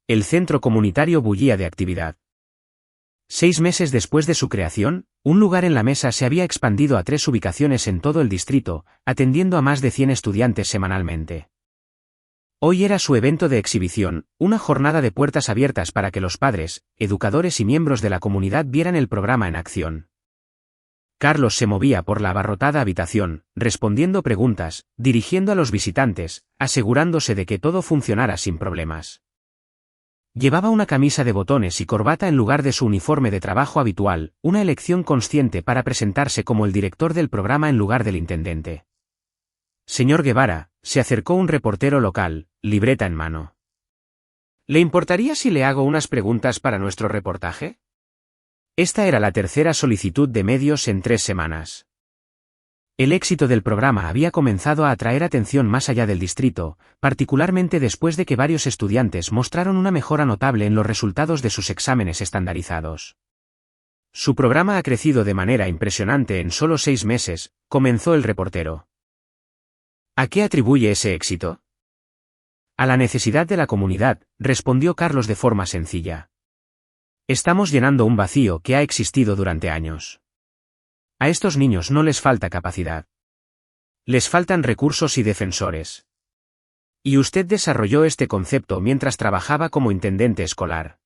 El centro comunitario bullía de actividad. 6 meses después de su creación, un lugar en la mesa se había expandido a 3 ubicaciones en todo el distrito, atendiendo a más de 100 estudiantes semanalmente. Hoy era su evento de exhibición, una jornada de puertas abiertas para que los padres, educadores y miembros de la comunidad vieran el programa en acción. Carlos se movía por la abarrotada habitación, respondiendo preguntas, dirigiendo a los visitantes, asegurándose de que todo funcionara sin problemas. Llevaba una camisa de botones y corbata en lugar de su uniforme de trabajo habitual, una elección consciente para presentarse como el director del programa en lugar del intendente. Señor Guevara, se acercó un reportero local, libreta en mano. ¿Le importaría si le hago unas preguntas para nuestro reportaje? Esta era la tercera solicitud de medios en 3 semanas. El éxito del programa había comenzado a atraer atención más allá del distrito, particularmente después de que varios estudiantes mostraron una mejora notable en los resultados de sus exámenes estandarizados. Su programa ha crecido de manera impresionante en solo 6 meses, comenzó el reportero. ¿A qué atribuye ese éxito? A la necesidad de la comunidad, respondió Carlos de forma sencilla. Estamos llenando un vacío que ha existido durante años. A estos niños no les falta capacidad. Les faltan recursos y defensores. Y usted desarrolló este concepto mientras trabajaba como intendente escolar.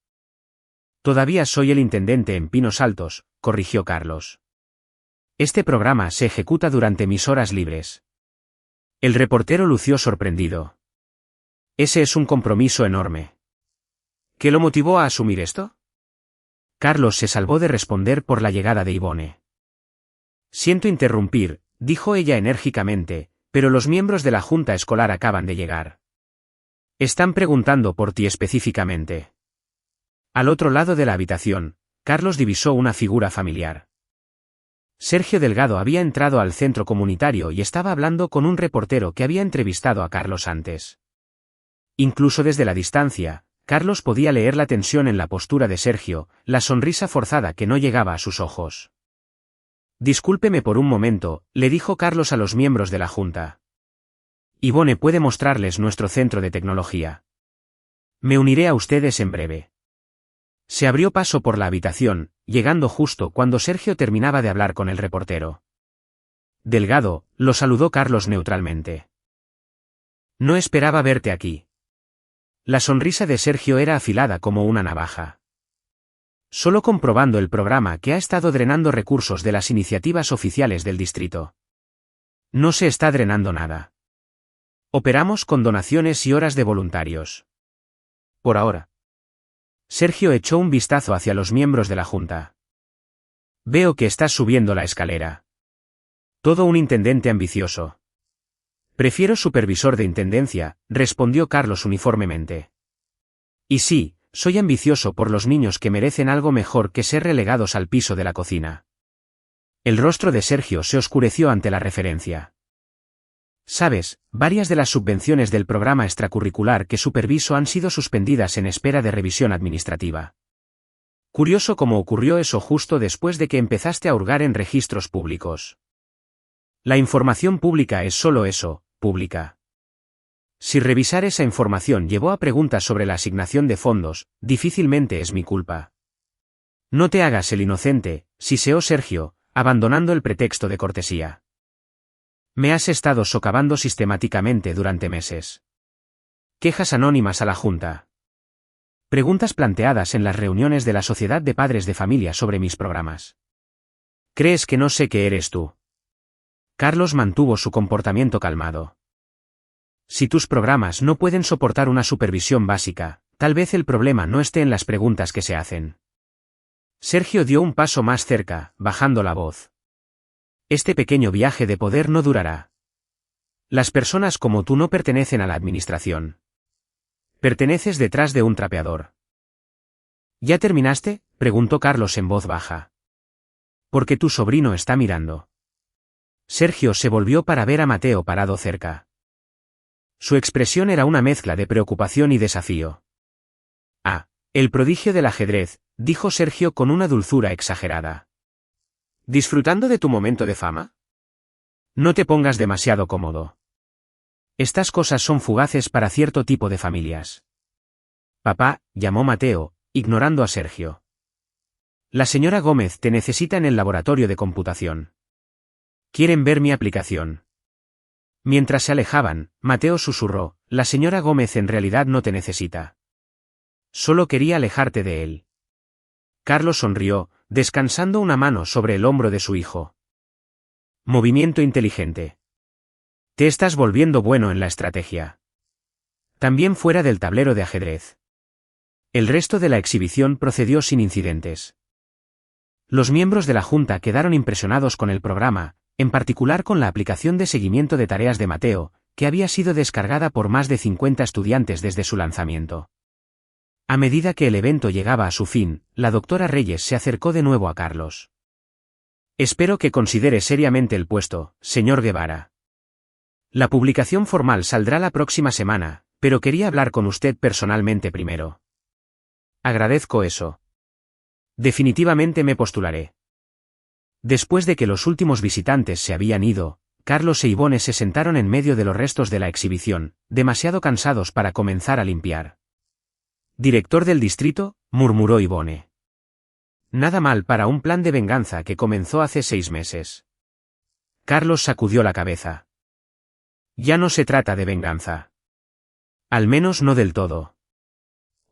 Todavía soy el intendente en Pinos Altos, corrigió Carlos. Este programa se ejecuta durante mis horas libres. El reportero lució sorprendido. Ese es un compromiso enorme. ¿Qué lo motivó a asumir esto? Carlos se salvó de responder por la llegada de Ivone. Siento interrumpir, dijo ella enérgicamente, pero los miembros de la junta escolar acaban de llegar. Están preguntando por ti específicamente. Al otro lado de la habitación, Carlos divisó una figura familiar. Sergio Delgado había entrado al centro comunitario y estaba hablando con un reportero que había entrevistado a Carlos antes. Incluso desde la distancia, Carlos podía leer la tensión en la postura de Sergio, la sonrisa forzada que no llegaba a sus ojos. Discúlpeme por un momento, le dijo Carlos a los miembros de la junta. Ivone puede mostrarles nuestro centro de tecnología. Me uniré a ustedes en breve. Se abrió paso por la habitación, llegando justo cuando Sergio terminaba de hablar con el reportero. Delgado, lo saludó Carlos neutralmente. No esperaba verte aquí. La sonrisa de Sergio era afilada como una navaja. Solo comprobando el programa que ha estado drenando recursos de las iniciativas oficiales del distrito. No se está drenando nada. Operamos con donaciones y horas de voluntarios. Por ahora. Sergio echó un vistazo hacia los miembros de la junta. Veo que estás subiendo la escalera. Todo un intendente ambicioso. Prefiero supervisor de intendencia, respondió Carlos uniformemente. Y sí, soy ambicioso por los niños que merecen algo mejor que ser relegados al piso de la cocina. El rostro de Sergio se oscureció ante la referencia. Sabes, varias de las subvenciones del programa extracurricular que superviso han sido suspendidas en espera de revisión administrativa. Curioso cómo ocurrió eso justo después de que empezaste a hurgar en registros públicos. La información pública es solo eso, pública. Si revisar esa información llevó a preguntas sobre la asignación de fondos, difícilmente es mi culpa. No te hagas el inocente, siseó Sergio, abandonando el pretexto de cortesía. Me has estado socavando sistemáticamente durante meses. Quejas anónimas a la Junta. Preguntas planteadas en las reuniones de la Sociedad de Padres de Familia sobre mis programas. ¿Crees que no sé qué eres tú? Carlos mantuvo su comportamiento calmado. Si tus programas no pueden soportar una supervisión básica, tal vez el problema no esté en las preguntas que se hacen. Sergio dio un paso más cerca, bajando la voz. Este pequeño viaje de poder no durará. Las personas como tú no pertenecen a la administración. Perteneces detrás de un trapeador. ¿Ya terminaste?, preguntó Carlos en voz baja. Porque tu sobrino está mirando. Sergio se volvió para ver a Mateo parado cerca. Su expresión era una mezcla de preocupación y desafío. Ah, el prodigio del ajedrez, dijo Sergio con una dulzura exagerada. ¿Disfrutando de tu momento de fama? No te pongas demasiado cómodo. Estas cosas son fugaces para cierto tipo de familias. Papá, llamó Mateo, ignorando a Sergio. La señora Gómez te necesita en el laboratorio de computación. Quieren ver mi aplicación. Mientras se alejaban, Mateo susurró, la señora Gómez en realidad no te necesita. Solo quería alejarte de él. Carlos sonrió, descansando una mano sobre el hombro de su hijo. Movimiento inteligente. Te estás volviendo bueno en la estrategia. También fuera del tablero de ajedrez. El resto de la exhibición procedió sin incidentes. Los miembros de la Junta quedaron impresionados con el programa, en particular con la aplicación de seguimiento de tareas de Mateo, que había sido descargada por más de 50 estudiantes desde su lanzamiento. A medida que el evento llegaba a su fin, la doctora Reyes se acercó de nuevo a Carlos. Espero que considere seriamente el puesto, señor Guevara. La publicación formal saldrá la próxima semana, pero quería hablar con usted personalmente primero. Agradezco eso. Definitivamente me postularé. Después de que los últimos visitantes se habían ido, Carlos e Ivone se sentaron en medio de los restos de la exhibición, demasiado cansados para comenzar a limpiar. «Director del distrito», murmuró Ivone. Nada mal para un plan de venganza que comenzó hace 6 meses. Carlos sacudió la cabeza. Ya no se trata de venganza. Al menos no del todo.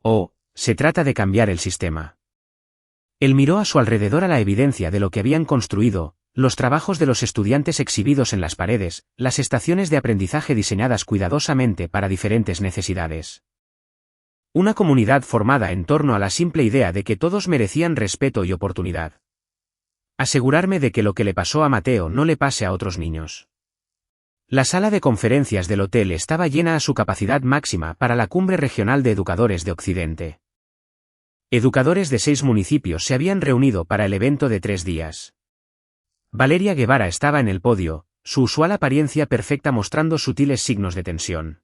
Oh, se trata de cambiar el sistema. Él miró a su alrededor a la evidencia de lo que habían construido, los trabajos de los estudiantes exhibidos en las paredes, las estaciones de aprendizaje diseñadas cuidadosamente para diferentes necesidades. Una comunidad formada en torno a la simple idea de que todos merecían respeto y oportunidad. Asegurarme de que lo que le pasó a Mateo no le pase a otros niños. La sala de conferencias del hotel estaba llena a su capacidad máxima para la Cumbre Regional de Educadores de Occidente. Educadores de 6 municipios se habían reunido para el evento de 3 días. Valeria Guevara estaba en el podio, su usual apariencia perfecta mostrando sutiles signos de tensión.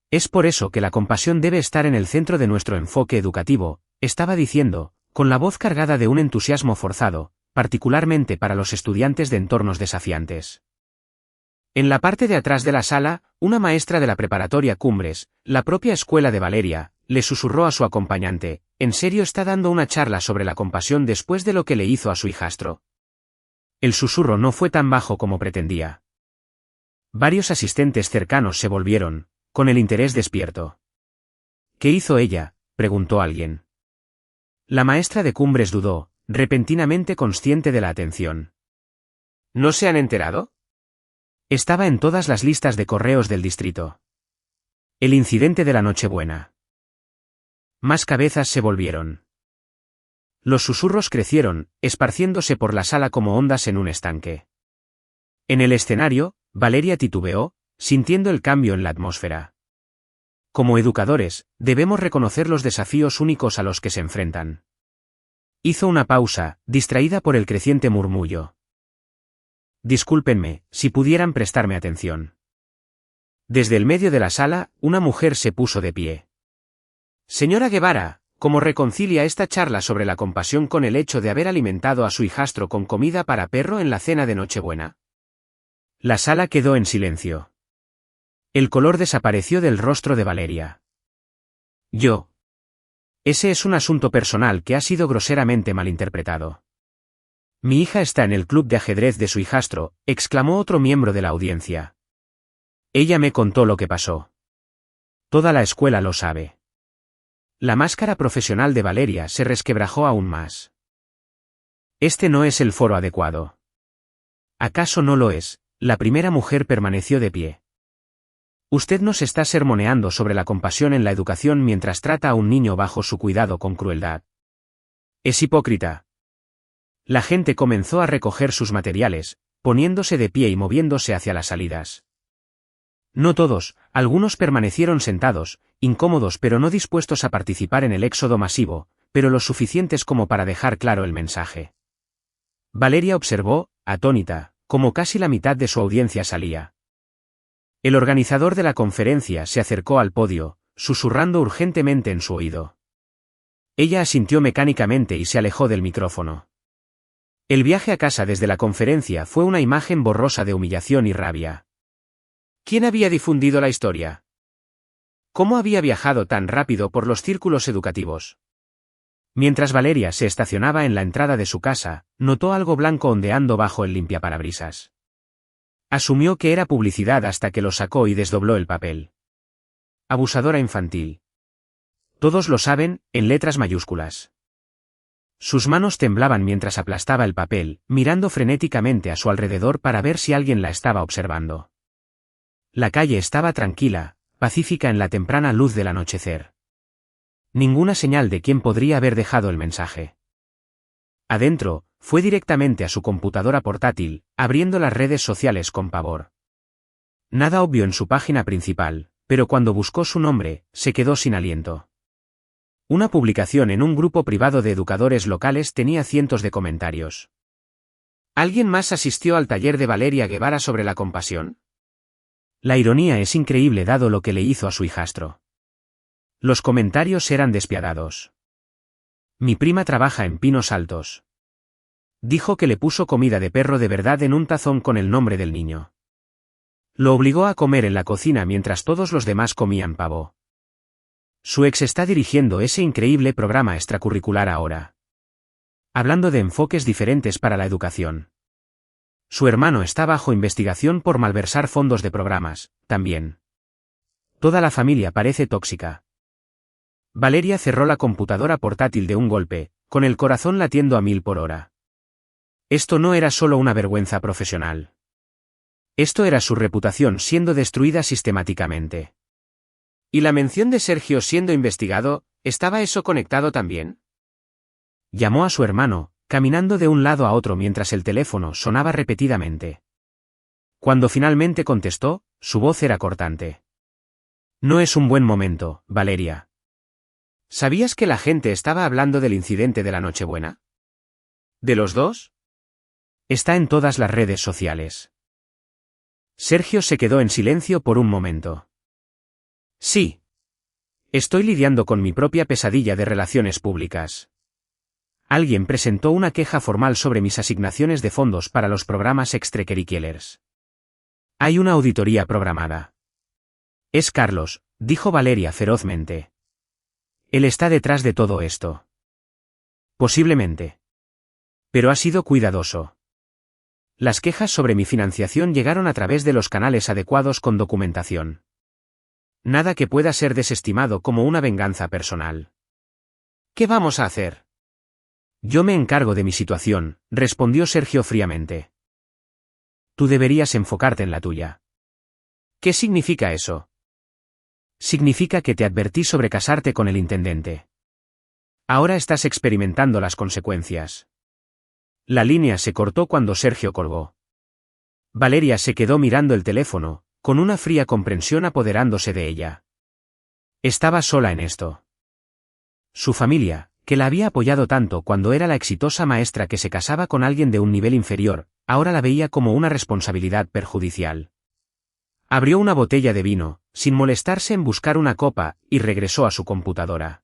Es por eso que la compasión debe estar en el centro de nuestro enfoque educativo, estaba diciendo, con la voz cargada de un entusiasmo forzado, particularmente para los estudiantes de entornos desafiantes. En la parte de atrás de la sala, una maestra de la preparatoria Cumbres, la propia escuela de Valeria, le susurró a su acompañante, «¿En serio está dando una charla sobre la compasión después de lo que le hizo a su hijastro?» El susurro no fue tan bajo como pretendía. Varios asistentes cercanos se volvieron, con el interés despierto. «¿Qué hizo ella?», preguntó alguien. La maestra de Cumbres dudó, repentinamente consciente de la atención. «¿No se han enterado?» Estaba en todas las listas de correos del distrito. El incidente de la Nochebuena. Más cabezas se volvieron. Los susurros crecieron, esparciéndose por la sala como ondas en un estanque. En el escenario, Valeria titubeó, sintiendo el cambio en la atmósfera. Como educadores, debemos reconocer los desafíos únicos a los que se enfrentan. Hizo una pausa, distraída por el creciente murmullo. Discúlpenme, si pudieran prestarme atención. Desde el medio de la sala, una mujer se puso de pie. Señora Guevara, ¿cómo reconcilia esta charla sobre la compasión con el hecho de haber alimentado a su hijastro con comida para perro en la cena de Nochebuena? La sala quedó en silencio. El color desapareció del rostro de Valeria. Ese es un asunto personal que ha sido groseramente malinterpretado. Mi hija está en el club de ajedrez de su hijastro, exclamó otro miembro de la audiencia. Ella me contó lo que pasó. Toda la escuela lo sabe. La máscara profesional de Valeria se resquebrajó aún más. Este no es el foro adecuado. ¿Acaso no lo es? La primera mujer permaneció de pie. Usted nos está sermoneando sobre la compasión en la educación mientras trata a un niño bajo su cuidado con crueldad. Es hipócrita. La gente comenzó a recoger sus materiales, poniéndose de pie y moviéndose hacia las salidas. No todos, algunos permanecieron sentados, incómodos pero no dispuestos a participar en el éxodo masivo, pero lo suficientes como para dejar claro el mensaje. Valeria observó, atónita, como casi la mitad de su audiencia salía. El organizador de la conferencia se acercó al podio, susurrando urgentemente en su oído. Ella asintió mecánicamente y se alejó del micrófono. El viaje a casa desde la conferencia fue una imagen borrosa de humillación y rabia. ¿Quién había difundido la historia? ¿Cómo había viajado tan rápido por los círculos educativos? Mientras Valeria se estacionaba en la entrada de su casa, notó algo blanco ondeando bajo el limpiaparabrisas. Asumió que era publicidad hasta que lo sacó y desdobló el papel. Abusadora infantil. Todos lo saben, en letras mayúsculas. Sus manos temblaban mientras aplastaba el papel, mirando frenéticamente a su alrededor para ver si alguien la estaba observando. La calle estaba tranquila, pacífica en la temprana luz del anochecer. Ninguna señal de quién podría haber dejado el mensaje. Adentro, fue directamente a su computadora portátil, abriendo las redes sociales con pavor. Nada obvio en su página principal, pero cuando buscó su nombre, se quedó sin aliento. Una publicación en un grupo privado de educadores locales tenía cientos de comentarios. ¿Alguien más asistió al taller de Valeria Guevara sobre la compasión? La ironía es increíble dado lo que le hizo a su hijastro. Los comentarios eran despiadados. Mi prima trabaja en Pinos Altos. Dijo que le puso comida de perro de verdad en un tazón con el nombre del niño. Lo obligó a comer en la cocina mientras todos los demás comían pavo. Su ex está dirigiendo ese increíble programa extracurricular ahora. Hablando de enfoques diferentes para la educación. Su hermano está bajo investigación por malversar fondos de programas, también. Toda la familia parece tóxica. Valeria cerró la computadora portátil de un golpe, con el corazón latiendo a 1000 por hora. Esto no era solo una vergüenza profesional. Esto era su reputación siendo destruida sistemáticamente. ¿Y la mención de Sergio siendo investigado, estaba eso conectado también? Llamó a su hermano, caminando de un lado a otro mientras el teléfono sonaba repetidamente. Cuando finalmente contestó, su voz era cortante. No es un buen momento, Valeria. ¿Sabías que la gente estaba hablando del incidente de la Nochebuena? ¿De los dos? Está en todas las redes sociales. Sergio se quedó en silencio por un momento. Sí. Estoy lidiando con mi propia pesadilla de relaciones públicas. Alguien presentó una queja formal sobre mis asignaciones de fondos para los programas extracurriculares. Hay una auditoría programada. Es Carlos, dijo Valeria ferozmente. Él está detrás de todo esto. Posiblemente. Pero ha sido cuidadoso. Las quejas sobre mi financiación llegaron a través de los canales adecuados con documentación. Nada que pueda ser desestimado como una venganza personal. ¿Qué vamos a hacer? Yo me encargo de mi situación, respondió Sergio fríamente. Tú deberías enfocarte en la tuya. ¿Qué significa eso? Significa que te advertí sobre casarte con el intendente. Ahora estás experimentando las consecuencias. La línea se cortó cuando Sergio colgó. Valeria se quedó mirando el teléfono, con una fría comprensión apoderándose de ella. Estaba sola en esto. Su familia, que la había apoyado tanto cuando era la exitosa maestra que se casaba con alguien de un nivel inferior, ahora la veía como una responsabilidad perjudicial. Abrió una botella de vino, sin molestarse en buscar una copa, y regresó a su computadora.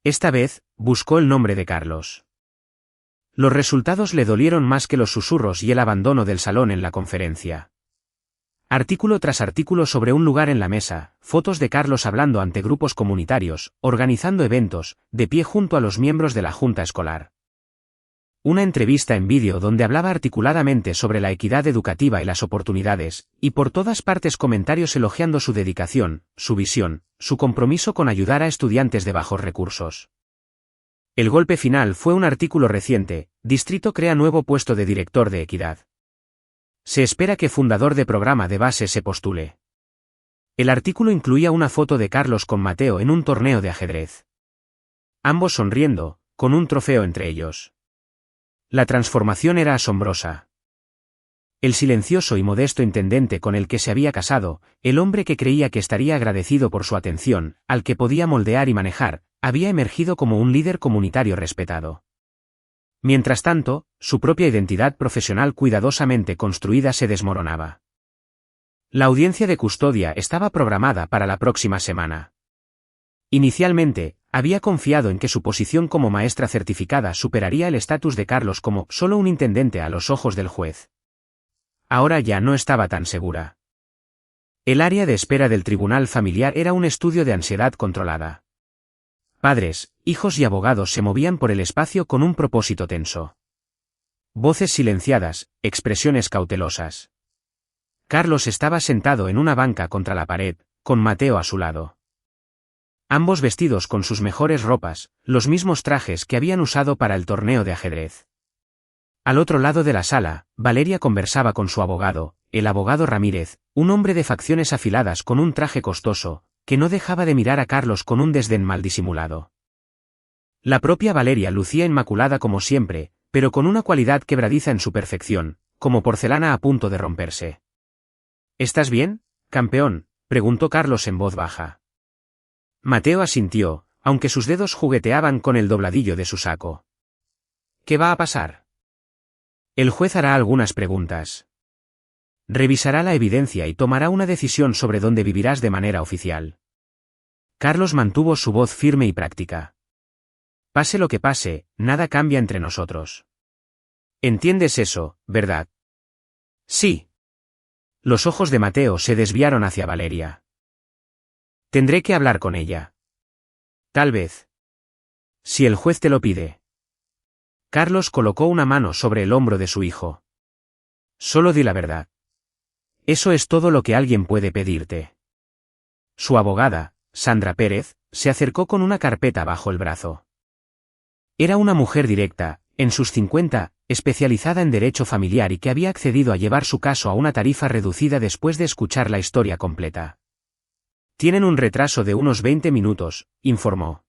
Esta vez, buscó el nombre de Carlos. Los resultados le dolieron más que los susurros y el abandono del salón en la conferencia. Artículo tras artículo sobre un lugar en la mesa, fotos de Carlos hablando ante grupos comunitarios, organizando eventos, de pie junto a los miembros de la junta escolar. Una entrevista en vídeo donde hablaba articuladamente sobre la equidad educativa y las oportunidades, y por todas partes comentarios elogiando su dedicación, su visión, su compromiso con ayudar a estudiantes de bajos recursos. El golpe final fue un artículo reciente, Distrito crea nuevo puesto de director de equidad. Se espera que fundador de programa de base se postule. El artículo incluía una foto de Carlos con Mateo en un torneo de ajedrez. Ambos sonriendo, con un trofeo entre ellos. La transformación era asombrosa. El silencioso y modesto intendente con el que se había casado, el hombre que creía que estaría agradecido por su atención, al que podía moldear y manejar, había emergido como un líder comunitario respetado. Mientras tanto, su propia identidad profesional cuidadosamente construida se desmoronaba. La audiencia de custodia estaba programada para la próxima semana. Inicialmente, había confiado en que su posición como maestra certificada superaría el estatus de Carlos como solo un intendente a los ojos del juez. Ahora ya no estaba tan segura. El área de espera del tribunal familiar era un estudio de ansiedad controlada. Padres, hijos y abogados se movían por el espacio con un propósito tenso. Voces silenciadas, expresiones cautelosas. Carlos estaba sentado en una banca contra la pared, con Mateo a su lado. Ambos vestidos con sus mejores ropas, los mismos trajes que habían usado para el torneo de ajedrez. Al otro lado de la sala, Valeria conversaba con su abogado, el abogado Ramírez, un hombre de facciones afiladas con un traje costoso, que no dejaba de mirar a Carlos con un desdén mal disimulado. La propia Valeria lucía inmaculada como siempre, pero con una cualidad quebradiza en su perfección, como porcelana a punto de romperse. ¿Estás bien, campeón?, preguntó Carlos en voz baja. Mateo asintió, aunque sus dedos jugueteaban con el dobladillo de su saco. ¿Qué va a pasar? El juez hará algunas preguntas. Revisará la evidencia y tomará una decisión sobre dónde vivirás de manera oficial. Carlos mantuvo su voz firme y práctica. Pase lo que pase, nada cambia entre nosotros. ¿Entiendes eso, verdad? Sí. Los ojos de Mateo se desviaron hacia Valeria. Tendré que hablar con ella. Tal vez. Si el juez te lo pide. Carlos colocó una mano sobre el hombro de su hijo. Solo di la verdad. Eso es todo lo que alguien puede pedirte. Su abogada, Sandra Pérez, se acercó con una carpeta bajo el brazo. Era una mujer directa, en sus 50, especializada en derecho familiar y que había accedido a llevar su caso a una tarifa reducida después de escuchar la historia completa. Tienen un retraso de unos 20 minutos, informó.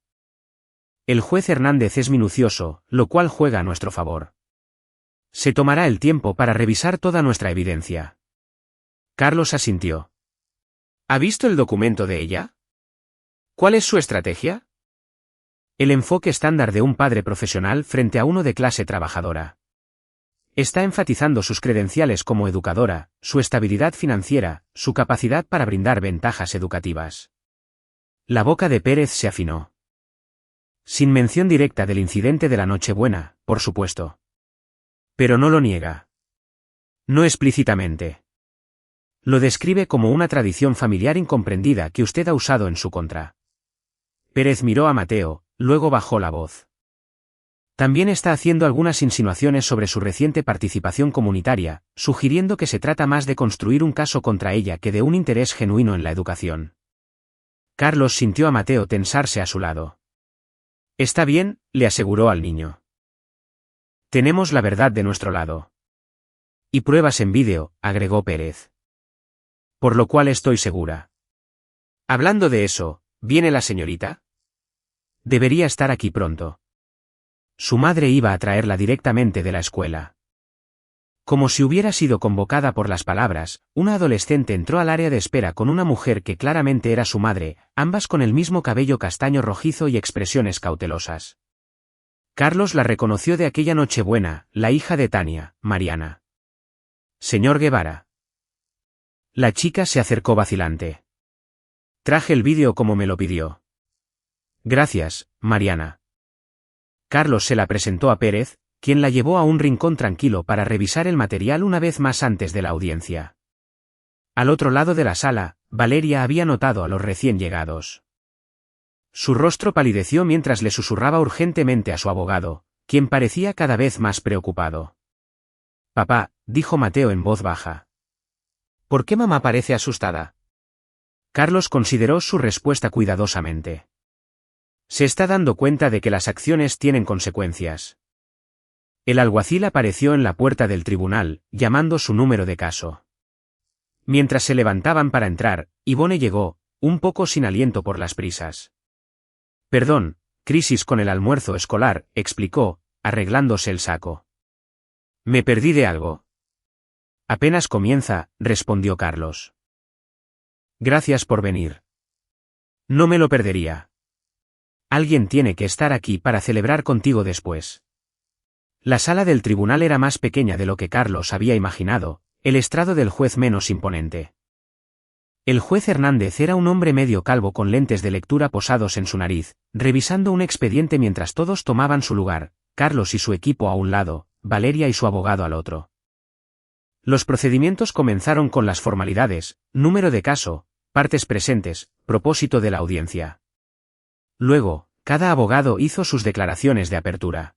El juez Hernández es minucioso, lo cual juega a nuestro favor. Se tomará el tiempo para revisar toda nuestra evidencia. Carlos asintió. ¿Ha visto el documento de ella? ¿Cuál es su estrategia? El enfoque estándar de un padre profesional frente a uno de clase trabajadora. Está enfatizando sus credenciales como educadora, su estabilidad financiera, su capacidad para brindar ventajas educativas. La boca de Pérez se afinó. Sin mención directa del incidente de la Nochebuena, por supuesto. Pero no lo niega. No explícitamente. Lo describe como una tradición familiar incomprendida que usted ha usado en su contra. Pérez miró a Mateo, luego bajó la voz. También está haciendo algunas insinuaciones sobre su reciente participación comunitaria, sugiriendo que se trata más de construir un caso contra ella que de un interés genuino en la educación. Carlos sintió a Mateo tensarse a su lado. Está bien, le aseguró al niño. Tenemos la verdad de nuestro lado. Y pruebas en vídeo, agregó Pérez. Por lo cual estoy segura. Hablando de eso, ¿viene la señorita? Debería estar aquí pronto. Su madre iba a traerla directamente de la escuela. Como si hubiera sido convocada por las palabras, una adolescente entró al área de espera con una mujer que claramente era su madre, ambas con el mismo cabello castaño rojizo y expresiones cautelosas. Carlos la reconoció de aquella Nochebuena, la hija de Tania, Mariana. Señor Guevara. La chica se acercó vacilante. Traje el vídeo como me lo pidió. Gracias, Mariana. Carlos se la presentó a Pérez, quien la llevó a un rincón tranquilo para revisar el material una vez más antes de la audiencia. Al otro lado de la sala, Valeria había notado a los recién llegados. Su rostro palideció mientras le susurraba urgentemente a su abogado, quien parecía cada vez más preocupado. Papá, dijo Mateo en voz baja. ¿Por qué mamá parece asustada? Carlos consideró su respuesta cuidadosamente. Se está dando cuenta de que las acciones tienen consecuencias. El alguacil apareció en la puerta del tribunal, llamando su número de caso. Mientras se levantaban para entrar, Ivone llegó, un poco sin aliento por las prisas. Perdón, crisis con el almuerzo escolar, explicó, arreglándose el saco. Me perdí de algo. Apenas comienza, respondió Carlos. Gracias por venir. No me lo perdería. Alguien tiene que estar aquí para celebrar contigo después. La sala del tribunal era más pequeña de lo que Carlos había imaginado, el estrado del juez menos imponente. El juez Hernández era un hombre medio calvo con lentes de lectura posados en su nariz, revisando un expediente mientras todos tomaban su lugar, Carlos y su equipo a un lado, Valeria y su abogado al otro. Los procedimientos comenzaron con las formalidades, número de caso, partes presentes, propósito de la audiencia. Luego, cada abogado hizo sus declaraciones de apertura.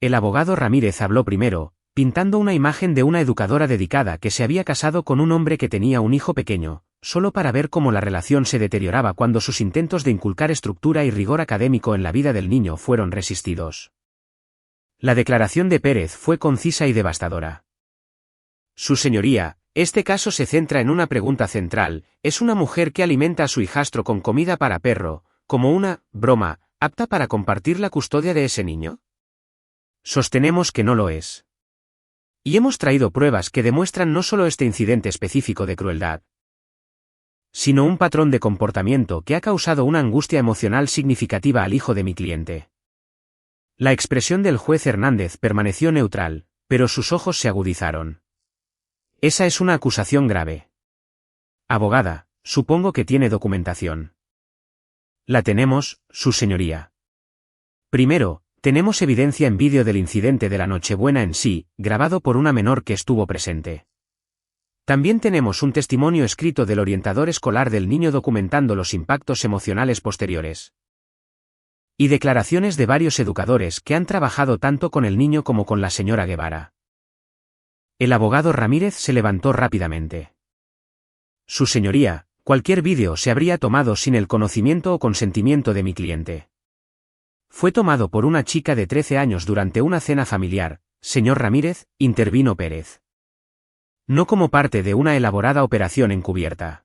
El abogado Ramírez habló primero, pintando una imagen de una educadora dedicada que se había casado con un hombre que tenía un hijo pequeño, solo para ver cómo la relación se deterioraba cuando sus intentos de inculcar estructura y rigor académico en la vida del niño fueron resistidos. La declaración de Pérez fue concisa y devastadora. Su señoría, este caso se centra en una pregunta central, ¿es una mujer que alimenta a su hijastro con comida para perro, como una broma, apta para compartir la custodia de ese niño? Sostenemos que no lo es. Y hemos traído pruebas que demuestran no solo este incidente específico de crueldad, sino un patrón de comportamiento que ha causado una angustia emocional significativa al hijo de mi cliente. La expresión del juez Hernández permaneció neutral, pero sus ojos se agudizaron. Esa es una acusación grave. Abogada, supongo que tiene documentación. La tenemos, su señoría. Primero, tenemos evidencia en vídeo del incidente de la Nochebuena en sí, grabado por una menor que estuvo presente. También tenemos un testimonio escrito del orientador escolar del niño documentando los impactos emocionales posteriores. Y declaraciones de varios educadores que han trabajado tanto con el niño como con la señora Guevara. El abogado Ramírez se levantó rápidamente. Su señoría, cualquier vídeo se habría tomado sin el conocimiento o consentimiento de mi cliente. Fue tomado por una chica de 13 años durante una cena familiar, señor Ramírez, intervino Pérez. No como parte de una elaborada operación encubierta.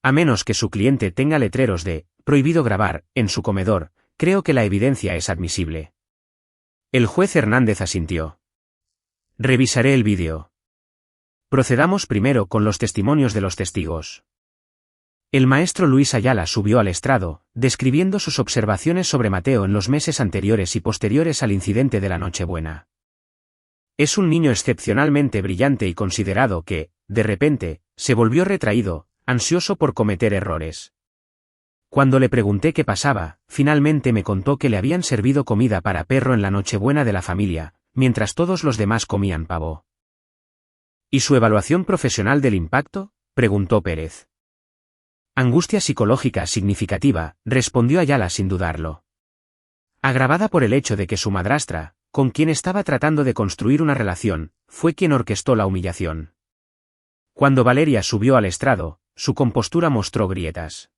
A menos que su cliente tenga letreros de «prohibido grabar» en su comedor, creo que la evidencia es admisible. El juez Hernández asintió. Revisaré el vídeo. Procedamos primero con los testimonios de los testigos. El maestro Luis Ayala subió al estrado, describiendo sus observaciones sobre Mateo en los meses anteriores y posteriores al incidente de la Nochebuena. Es un niño excepcionalmente brillante y considerado que, de repente, se volvió retraído, ansioso por cometer errores. Cuando le pregunté qué pasaba, finalmente me contó que le habían servido comida para perro en la Nochebuena de la familia, mientras todos los demás comían pavo. ¿Y su evaluación profesional del impacto?, preguntó Pérez. Angustia psicológica significativa, respondió Ayala sin dudarlo. Agravada por el hecho de que su madrastra, con quien estaba tratando de construir una relación, fue quien orquestó la humillación. Cuando Valeria subió al estrado, su compostura mostró grietas.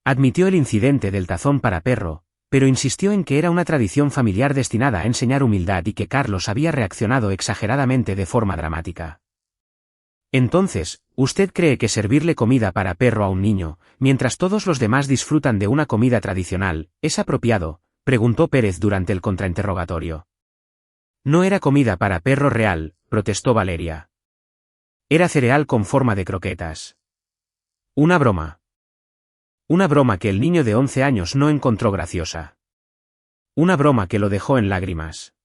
Admitió el incidente del tazón para perro, pero insistió en que era una tradición familiar destinada a enseñar humildad y que Carlos había reaccionado exageradamente de forma dramática. Entonces, ¿usted cree que servirle comida para perro a un niño, mientras todos los demás disfrutan de una comida tradicional, es apropiado?, preguntó Pérez durante el contrainterrogatorio. No era comida para perro real, protestó Valeria. Era cereal con forma de croquetas. Una broma. Una broma que el niño de 11 años no encontró graciosa. Una broma que lo dejó en lágrimas.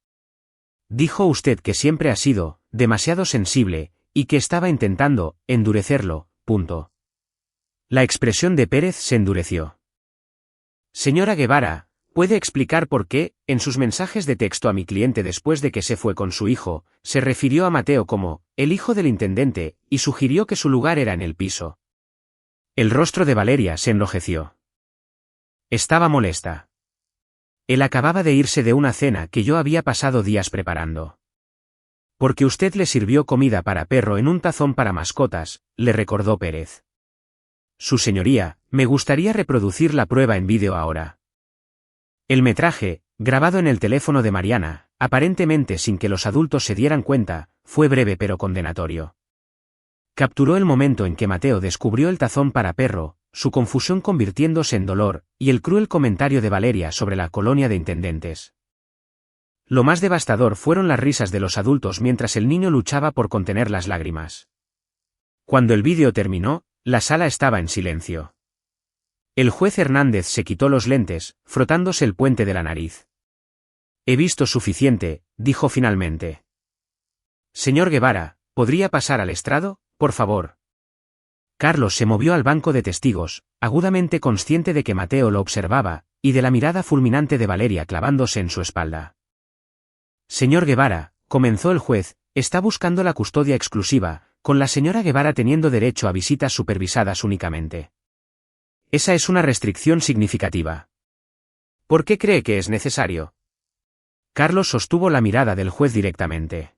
Dijo usted que siempre ha sido demasiado sensible, y que estaba intentando endurecerlo, punto. La expresión de Pérez se endureció. Señora Guevara, ¿puede explicar por qué, en sus mensajes de texto a mi cliente después de que se fue con su hijo, se refirió a Mateo como el hijo del intendente, y sugirió que su lugar era en el piso? El rostro de Valeria se enrojeció. Estaba molesta. Él acababa de irse de una cena que yo había pasado días preparando. Porque usted le sirvió comida para perro en un tazón para mascotas, le recordó Pérez. Su señoría, me gustaría reproducir la prueba en vídeo ahora. El metraje, grabado en el teléfono de Mariana, aparentemente sin que los adultos se dieran cuenta, fue breve pero condenatorio. Capturó el momento en que Mateo descubrió el tazón para perro, su confusión convirtiéndose en dolor, y el cruel comentario de Valeria sobre la colonia de intendentes. Lo más devastador fueron las risas de los adultos mientras el niño luchaba por contener las lágrimas. Cuando el vídeo terminó, la sala estaba en silencio. El juez Hernández se quitó los lentes, frotándose el puente de la nariz. He visto suficiente, dijo finalmente. Señor Guevara, ¿podría pasar al estrado, por favor? Carlos se movió al banco de testigos, agudamente consciente de que Mateo lo observaba, y de la mirada fulminante de Valeria clavándose en su espalda. Señor Guevara, comenzó el juez, está buscando la custodia exclusiva, con la señora Guevara teniendo derecho a visitas supervisadas únicamente. Esa es una restricción significativa. ¿Por qué cree que es necesario? Carlos sostuvo la mirada del juez directamente.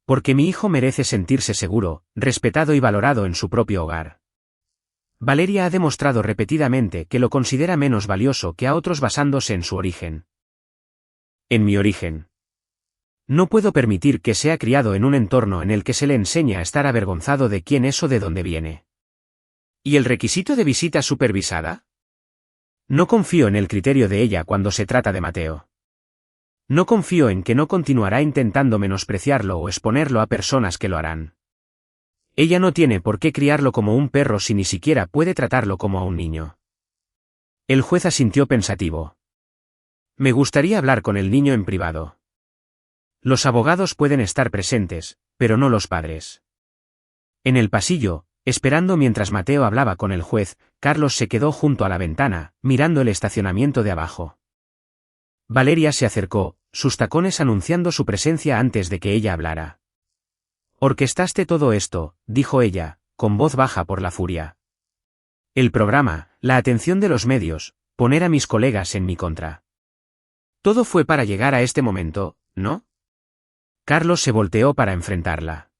Porque mi hijo merece sentirse seguro, respetado y valorado en su propio hogar. Valeria ha demostrado repetidamente que lo considera menos valioso que a otros basándose en su origen. En mi origen. No puedo permitir que sea criado en un entorno en el que se le enseña a estar avergonzado de quién es o de dónde viene. ¿Y el requisito de visita supervisada? No confío en el criterio de ella cuando se trata de Mateo. No confío en que no continuará intentando menospreciarlo o exponerlo a personas que lo harán. Ella no tiene por qué criarlo como un perro si ni siquiera puede tratarlo como a un niño. El juez asintió pensativo. Me gustaría hablar con el niño en privado. Los abogados pueden estar presentes, pero no los padres. En el pasillo, esperando mientras Mateo hablaba con el juez, Carlos se quedó junto a la ventana, mirando el estacionamiento de abajo. Valeria se acercó, sus tacones anunciando su presencia antes de que ella hablara. Orquestaste todo esto, dijo ella, con voz baja por la furia. El programa, la atención de los medios, poner a mis colegas en mi contra. Todo fue para llegar a este momento, ¿no? Carlos se volteó para enfrentarla.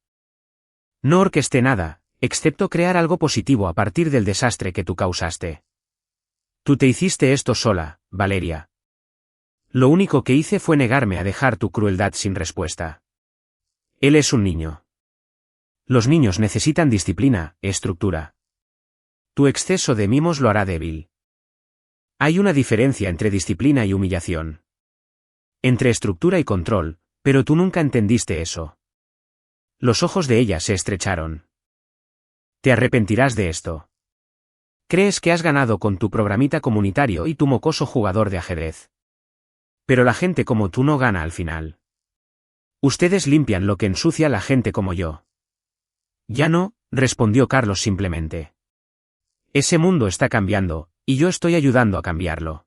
No orquesté nada, excepto crear algo positivo a partir del desastre que tú causaste. Tú te hiciste esto sola, Valeria. Lo único que hice fue negarme a dejar tu crueldad sin respuesta. Él es un niño. Los niños necesitan disciplina, estructura. Tu exceso de mimos lo hará débil. Hay una diferencia entre disciplina y humillación. Entre estructura y control, pero tú nunca entendiste eso. Los ojos de ella se estrecharon. Te arrepentirás de esto. Crees que has ganado con tu programita comunitario y tu mocoso jugador de ajedrez. Pero la gente como tú no gana al final. Ustedes limpian lo que ensucia la gente como yo. Ya no, respondió Carlos simplemente. Ese mundo está cambiando, y yo estoy ayudando a cambiarlo.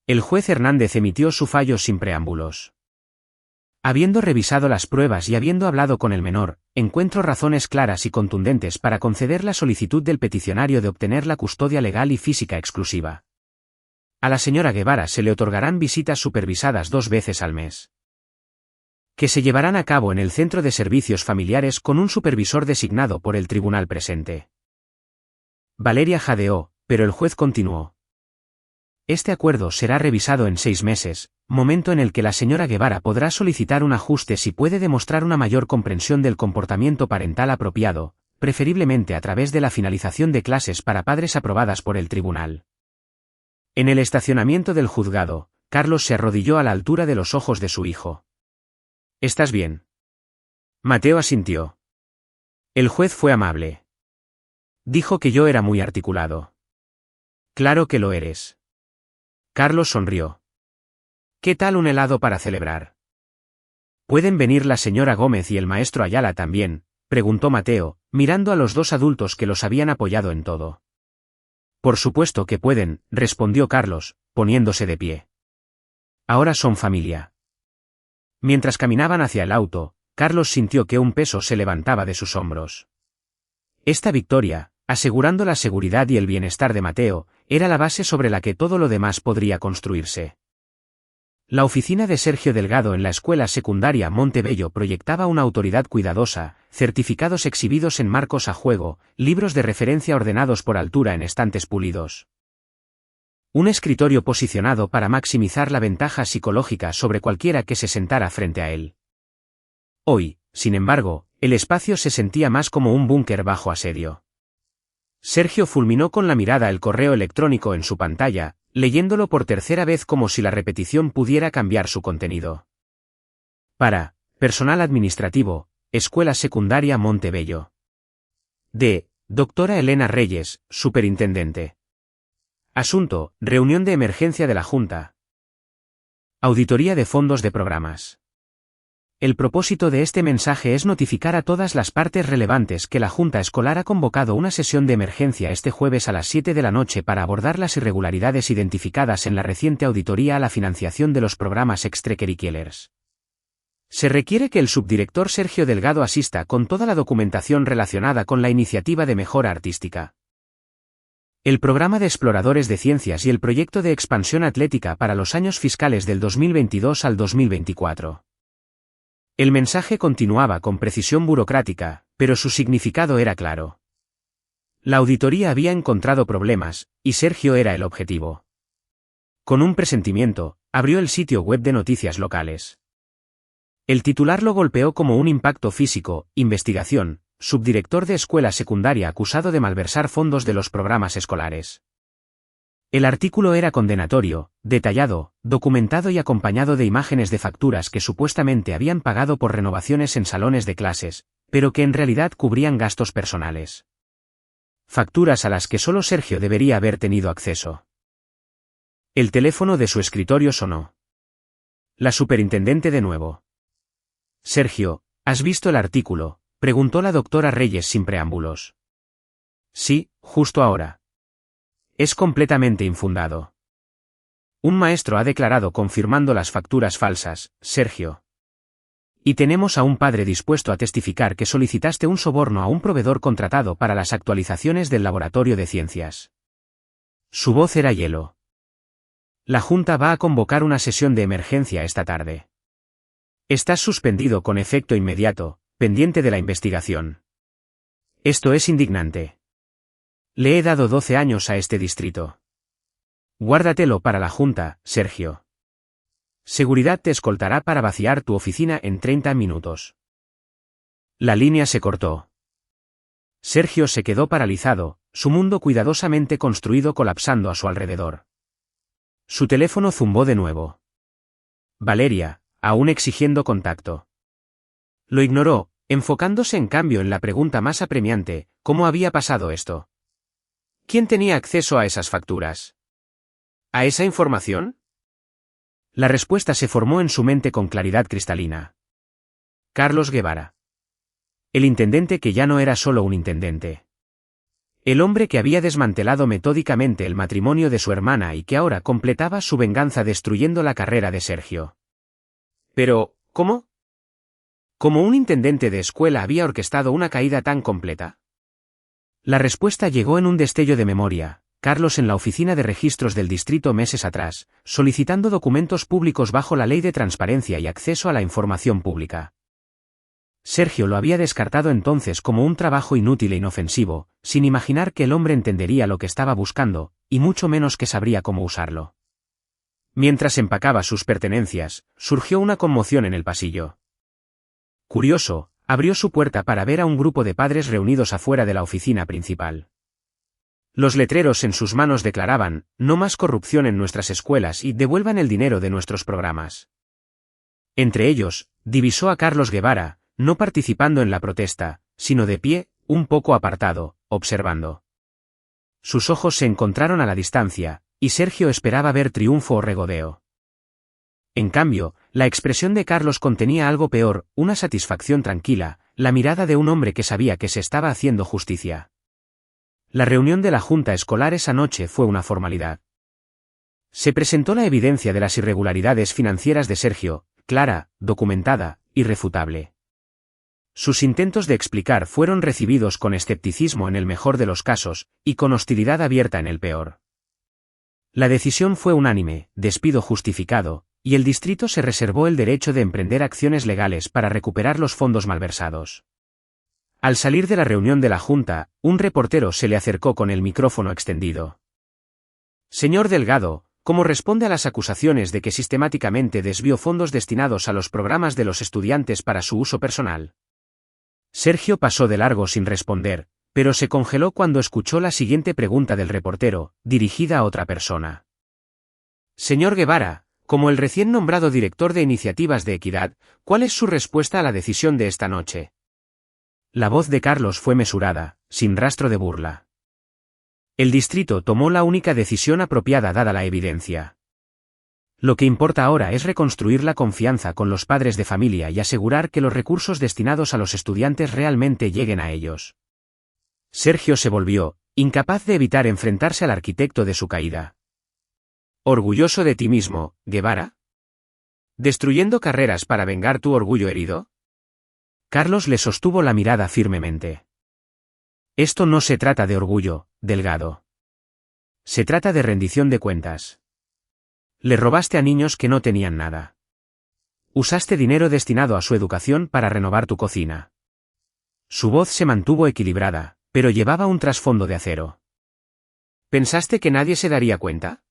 El juez Hernández emitió su fallo sin preámbulos. Habiendo revisado las pruebas y habiendo hablado con el menor, encuentro razones claras y contundentes para conceder la solicitud del peticionario de obtener la custodia legal y física exclusiva. A la señora Guevara se le otorgarán visitas supervisadas 2 veces al mes. Que se llevarán a cabo en el Centro de Servicios Familiares con un supervisor designado por el tribunal presente. Valeria jadeó, pero el juez continuó. Este acuerdo será revisado en 6 meses, momento en el que la señora Guevara podrá solicitar un ajuste si puede demostrar una mayor comprensión del comportamiento parental apropiado, preferiblemente a través de la finalización de clases para padres aprobadas por el tribunal. En el estacionamiento del juzgado, Carlos se arrodilló a la altura de los ojos de su hijo. ¿Estás bien? Mateo asintió. El juez fue amable. Dijo que yo era muy articulado. Claro que lo eres. Carlos sonrió. ¿Qué tal un helado para celebrar? ¿Pueden venir la señora Gómez y el maestro Ayala también?, preguntó Mateo, mirando a los 2 adultos que los habían apoyado en todo. Por supuesto que pueden, respondió Carlos, poniéndose de pie. Ahora son familia. Mientras caminaban hacia el auto, Carlos sintió que un peso se levantaba de sus hombros. Esta victoria, asegurando la seguridad y el bienestar de Mateo, era la base sobre la que todo lo demás podría construirse. La oficina de Sergio Delgado en la escuela secundaria Montebello proyectaba una autoridad cuidadosa, certificados exhibidos en marcos a juego, libros de referencia ordenados por altura en estantes pulidos. Un escritorio posicionado para maximizar la ventaja psicológica sobre cualquiera que se sentara frente a él. Hoy, sin embargo, el espacio se sentía más como un búnker bajo asedio. Sergio fulminó con la mirada el correo electrónico en su pantalla, leyéndolo por tercera vez como si la repetición pudiera cambiar su contenido. Para, personal administrativo, Escuela Secundaria Montebello. De, doctora Elena Reyes, superintendente. Asunto, reunión de emergencia de la Junta. Auditoría de fondos de programas. El propósito de este mensaje es notificar a todas las partes relevantes que la Junta Escolar ha convocado una sesión de emergencia este jueves a las 7 de la noche para abordar las irregularidades identificadas en la reciente auditoría a la financiación de los programas extracurriculars. Se requiere que el subdirector Sergio Delgado asista con toda la documentación relacionada con la iniciativa de mejora artística. El programa de exploradores de ciencias y el proyecto de expansión atlética para los años fiscales del 2022 al 2024. El mensaje continuaba con precisión burocrática, pero su significado era claro. La auditoría había encontrado problemas, y Sergio era el objetivo. Con un presentimiento, abrió el sitio web de noticias locales. El titular lo golpeó como un impacto físico: investigación, subdirector de escuela secundaria acusado de malversar fondos de los programas escolares. El artículo era condenatorio, detallado, documentado y acompañado de imágenes de facturas que supuestamente habían pagado por renovaciones en salones de clases, pero que en realidad cubrían gastos personales. Facturas a las que solo Sergio debería haber tenido acceso. El teléfono de su escritorio sonó. La superintendente de nuevo. Sergio, ¿has visto el artículo?, preguntó la doctora Reyes sin preámbulos. Sí, justo ahora. Es completamente infundado. Un maestro ha declarado confirmando las facturas falsas, Sergio. Y tenemos a un padre dispuesto a testificar que solicitaste un soborno a un proveedor contratado para las actualizaciones del laboratorio de ciencias. Su voz era hielo. La Junta va a convocar una sesión de emergencia esta tarde. Estás suspendido con efecto inmediato, pendiente de la investigación. Esto es indignante. Le he dado 12 años a este distrito. Guárdatelo para la Junta, Sergio. Seguridad te escoltará para vaciar tu oficina en 30 minutos. La línea se cortó. Sergio se quedó paralizado, su mundo cuidadosamente construido colapsando a su alrededor. Su teléfono zumbó de nuevo. Valeria, aún exigiendo contacto. Lo ignoró, enfocándose en cambio en la pregunta más apremiante: ¿cómo había pasado esto? ¿Quién tenía acceso a esas facturas? ¿A esa información? La respuesta se formó en su mente con claridad cristalina. Carlos Guevara. El intendente que ya no era solo un intendente. El hombre que había desmantelado metódicamente el matrimonio de su hermana y que ahora completaba su venganza destruyendo la carrera de Sergio. Pero, ¿cómo? ¿Cómo un intendente de escuela había orquestado una caída tan completa? La respuesta llegó en un destello de memoria. Carlos en la oficina de registros del distrito meses atrás, solicitando documentos públicos bajo la ley de transparencia y acceso a la información pública. Sergio lo había descartado entonces como un trabajo inútil e inofensivo, sin imaginar que el hombre entendería lo que estaba buscando, y mucho menos que sabría cómo usarlo. Mientras empacaba sus pertenencias, surgió una conmoción en el pasillo. Curioso, abrió su puerta para ver a un grupo de padres reunidos afuera de la oficina principal. Los letreros en sus manos declaraban: no más corrupción en nuestras escuelas y devuelvan el dinero de nuestros programas. Entre ellos, divisó a Carlos Guevara, no participando en la protesta, sino de pie, un poco apartado, observando. Sus ojos se encontraron a la distancia, y Sergio esperaba ver triunfo o regodeo. En cambio, la expresión de Carlos contenía algo peor, una satisfacción tranquila, la mirada de un hombre que sabía que se estaba haciendo justicia. La reunión de la Junta Escolar esa noche fue una formalidad. Se presentó la evidencia de las irregularidades financieras de Sergio, clara, documentada, irrefutable. Sus intentos de explicar fueron recibidos con escepticismo en el mejor de los casos, y con hostilidad abierta en el peor. La decisión fue unánime: despido justificado, y el distrito se reservó el derecho de emprender acciones legales para recuperar los fondos malversados. Al salir de la reunión de la Junta, un reportero se le acercó con el micrófono extendido. Señor Delgado, ¿cómo responde a las acusaciones de que sistemáticamente desvió fondos destinados a los programas de los estudiantes para su uso personal? Sergio pasó de largo sin responder, pero se congeló cuando escuchó la siguiente pregunta del reportero, dirigida a otra persona. Señor Guevara, como el recién nombrado director de Iniciativas de Equidad, ¿cuál es su respuesta a la decisión de esta noche? La voz de Carlos fue mesurada, sin rastro de burla. El distrito tomó la única decisión apropiada dada la evidencia. Lo que importa ahora es reconstruir la confianza con los padres de familia y asegurar que los recursos destinados a los estudiantes realmente lleguen a ellos. Sergio se volvió, incapaz de evitar enfrentarse al arquitecto de su caída. ¿Orgulloso de ti mismo, Guevara? ¿Destruyendo carreras para vengar tu orgullo herido? Carlos le sostuvo la mirada firmemente. Esto no se trata de orgullo, Delgado. Se trata de rendición de cuentas. Le robaste a niños que no tenían nada. Usaste dinero destinado a su educación para renovar tu cocina. Su voz se mantuvo equilibrada, pero llevaba un trasfondo de acero. ¿Pensaste que nadie se daría cuenta?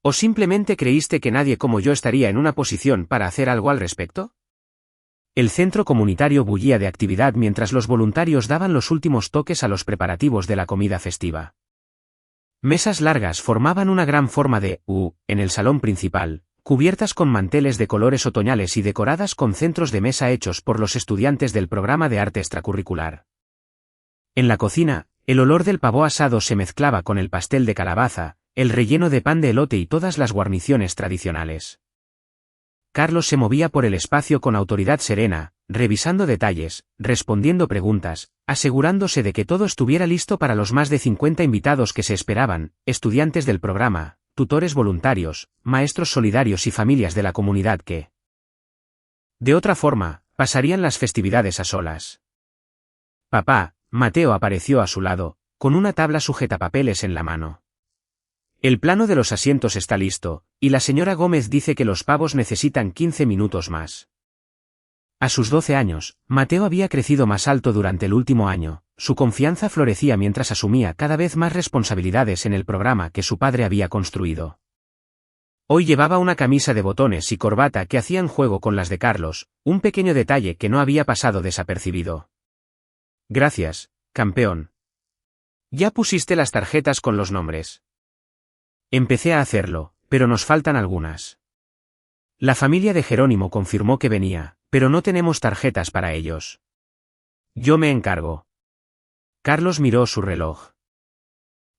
¿O simplemente creíste que nadie como yo estaría en una posición para hacer algo al respecto? El centro comunitario bullía de actividad mientras los voluntarios daban los últimos toques a los preparativos de la comida festiva. Mesas largas formaban una gran forma de U en el salón principal, cubiertas con manteles de colores otoñales y decoradas con centros de mesa hechos por los estudiantes del programa de arte extracurricular. En la cocina, el olor del pavo asado se mezclaba con el pastel de calabaza, el relleno de pan de elote y todas las guarniciones tradicionales. Carlos se movía por el espacio con autoridad serena, revisando detalles, respondiendo preguntas, asegurándose de que todo estuviera listo para los más de 50 invitados que se esperaban, estudiantes del programa, tutores voluntarios, maestros solidarios y familias de la comunidad que, de otra forma, pasarían las festividades a solas. Papá, Mateo apareció a su lado, con una tabla sujetapapeles en la mano. El plano de los asientos está listo, y la señora Gómez dice que los pavos necesitan 15 minutos más. A sus 12 años, Mateo había crecido más alto durante el último año, su confianza florecía mientras asumía cada vez más responsabilidades en el programa que su padre había construido. Hoy llevaba una camisa de botones y corbata que hacían juego con las de Carlos, un pequeño detalle que no había pasado desapercibido. Gracias, campeón. ¿Ya pusiste las tarjetas con los nombres? Empecé a hacerlo, pero nos faltan algunas. La familia de Jerónimo confirmó que venía, pero no tenemos tarjetas para ellos. Yo me encargo. Carlos miró su reloj.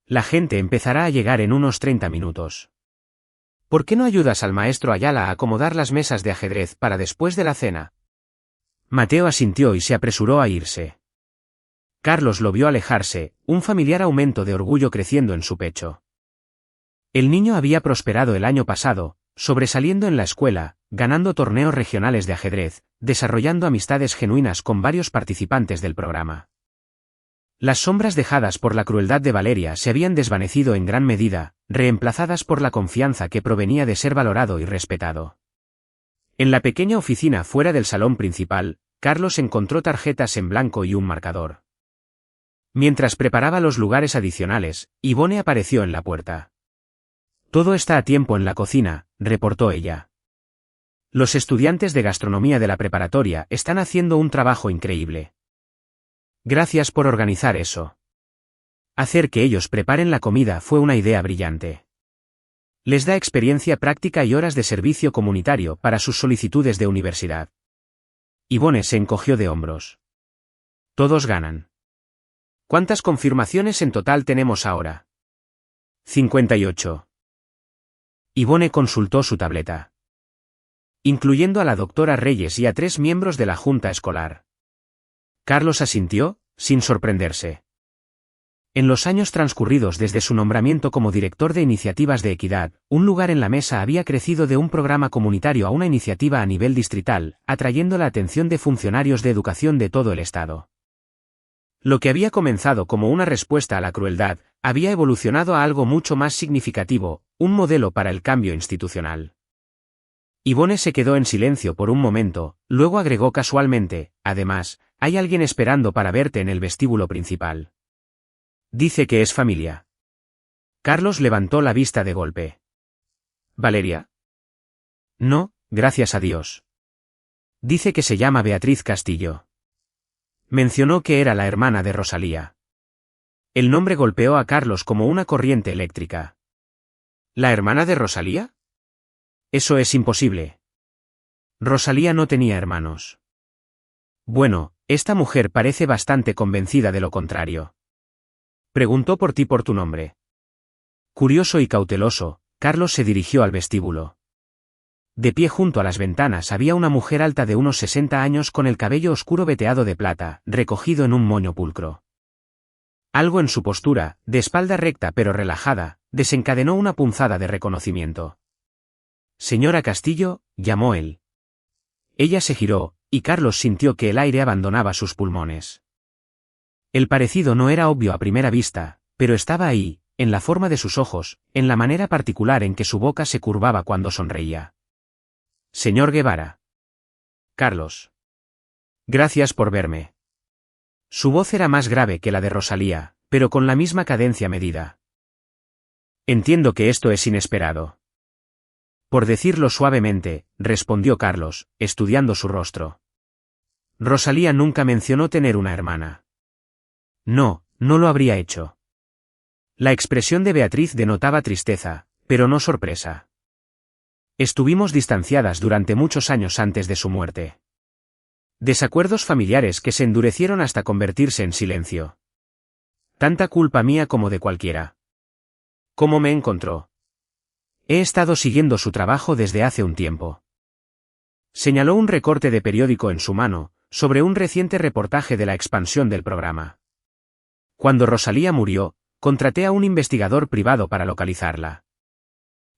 La gente empezará a llegar en unos 30 minutos. ¿Por qué no ayudas al maestro Ayala a acomodar las mesas de ajedrez para después de la cena? Mateo asintió y se apresuró a irse. Carlos lo vio alejarse, un familiar aumento de orgullo creciendo en su pecho. El niño había prosperado el año pasado, sobresaliendo en la escuela, ganando torneos regionales de ajedrez, desarrollando amistades genuinas con varios participantes del programa. Las sombras dejadas por la crueldad de Valeria se habían desvanecido en gran medida, reemplazadas por la confianza que provenía de ser valorado y respetado. En la pequeña oficina fuera del salón principal, Carlos encontró tarjetas en blanco y un marcador. Mientras preparaba los lugares adicionales, Ivone apareció en la puerta. Todo está a tiempo en la cocina, reportó ella. Los estudiantes de gastronomía de la preparatoria están haciendo un trabajo increíble. Gracias por organizar eso. Hacer que ellos preparen la comida fue una idea brillante. Les da experiencia práctica y horas de servicio comunitario para sus solicitudes de universidad. Ivone se encogió de hombros. Todos ganan. ¿Cuántas confirmaciones en total tenemos ahora? 58. Ivone consultó su tableta. Incluyendo a la doctora Reyes y a 3 miembros de la junta escolar. Carlos asintió, sin sorprenderse. En los años transcurridos desde su nombramiento como director de iniciativas de equidad, un lugar en la mesa había crecido de un programa comunitario a una iniciativa a nivel distrital, atrayendo la atención de funcionarios de educación de todo el estado. Lo que había comenzado como una respuesta a la crueldad, había evolucionado a algo mucho más significativo, un modelo para el cambio institucional. Ivone se quedó en silencio por un momento, luego agregó casualmente, además, hay alguien esperando para verte en el vestíbulo principal. Dice que es familia. Carlos levantó la vista de golpe. ¿Valeria? No, gracias a Dios. Dice que se llama Beatriz Castillo. Mencionó que era la hermana de Rosalía. El nombre golpeó a Carlos como una corriente eléctrica. ¿La hermana de Rosalía? Eso es imposible. Rosalía no tenía hermanos. Bueno, esta mujer parece bastante convencida de lo contrario. Preguntó por ti por tu nombre. Curioso y cauteloso, Carlos se dirigió al vestíbulo. De pie junto a las ventanas había una mujer alta de unos 60 años con el cabello oscuro veteado de plata, recogido en un moño pulcro. Algo en su postura, de espalda recta pero relajada, desencadenó una punzada de reconocimiento. Señora Castillo, llamó él. Ella se giró, y Carlos sintió que el aire abandonaba sus pulmones. El parecido no era obvio a primera vista, pero estaba ahí, en la forma de sus ojos, en la manera particular en que su boca se curvaba cuando sonreía. Señor Guevara. Carlos. Gracias por verme. Su voz era más grave que la de Rosalía, pero con la misma cadencia medida. Entiendo que esto es inesperado. Por decirlo suavemente, respondió Carlos, estudiando su rostro. Rosalía nunca mencionó tener una hermana. No, no lo habría hecho. La expresión de Beatriz denotaba tristeza, pero no sorpresa. Estuvimos distanciadas durante muchos años antes de su muerte. Desacuerdos familiares que se endurecieron hasta convertirse en silencio. Tanta culpa mía como de cualquiera. ¿Cómo me encontró? He estado siguiendo su trabajo desde hace un tiempo. Señaló un recorte de periódico en su mano, sobre un reciente reportaje de la expansión del programa. Cuando Rosalía murió, contraté a un investigador privado para localizarla.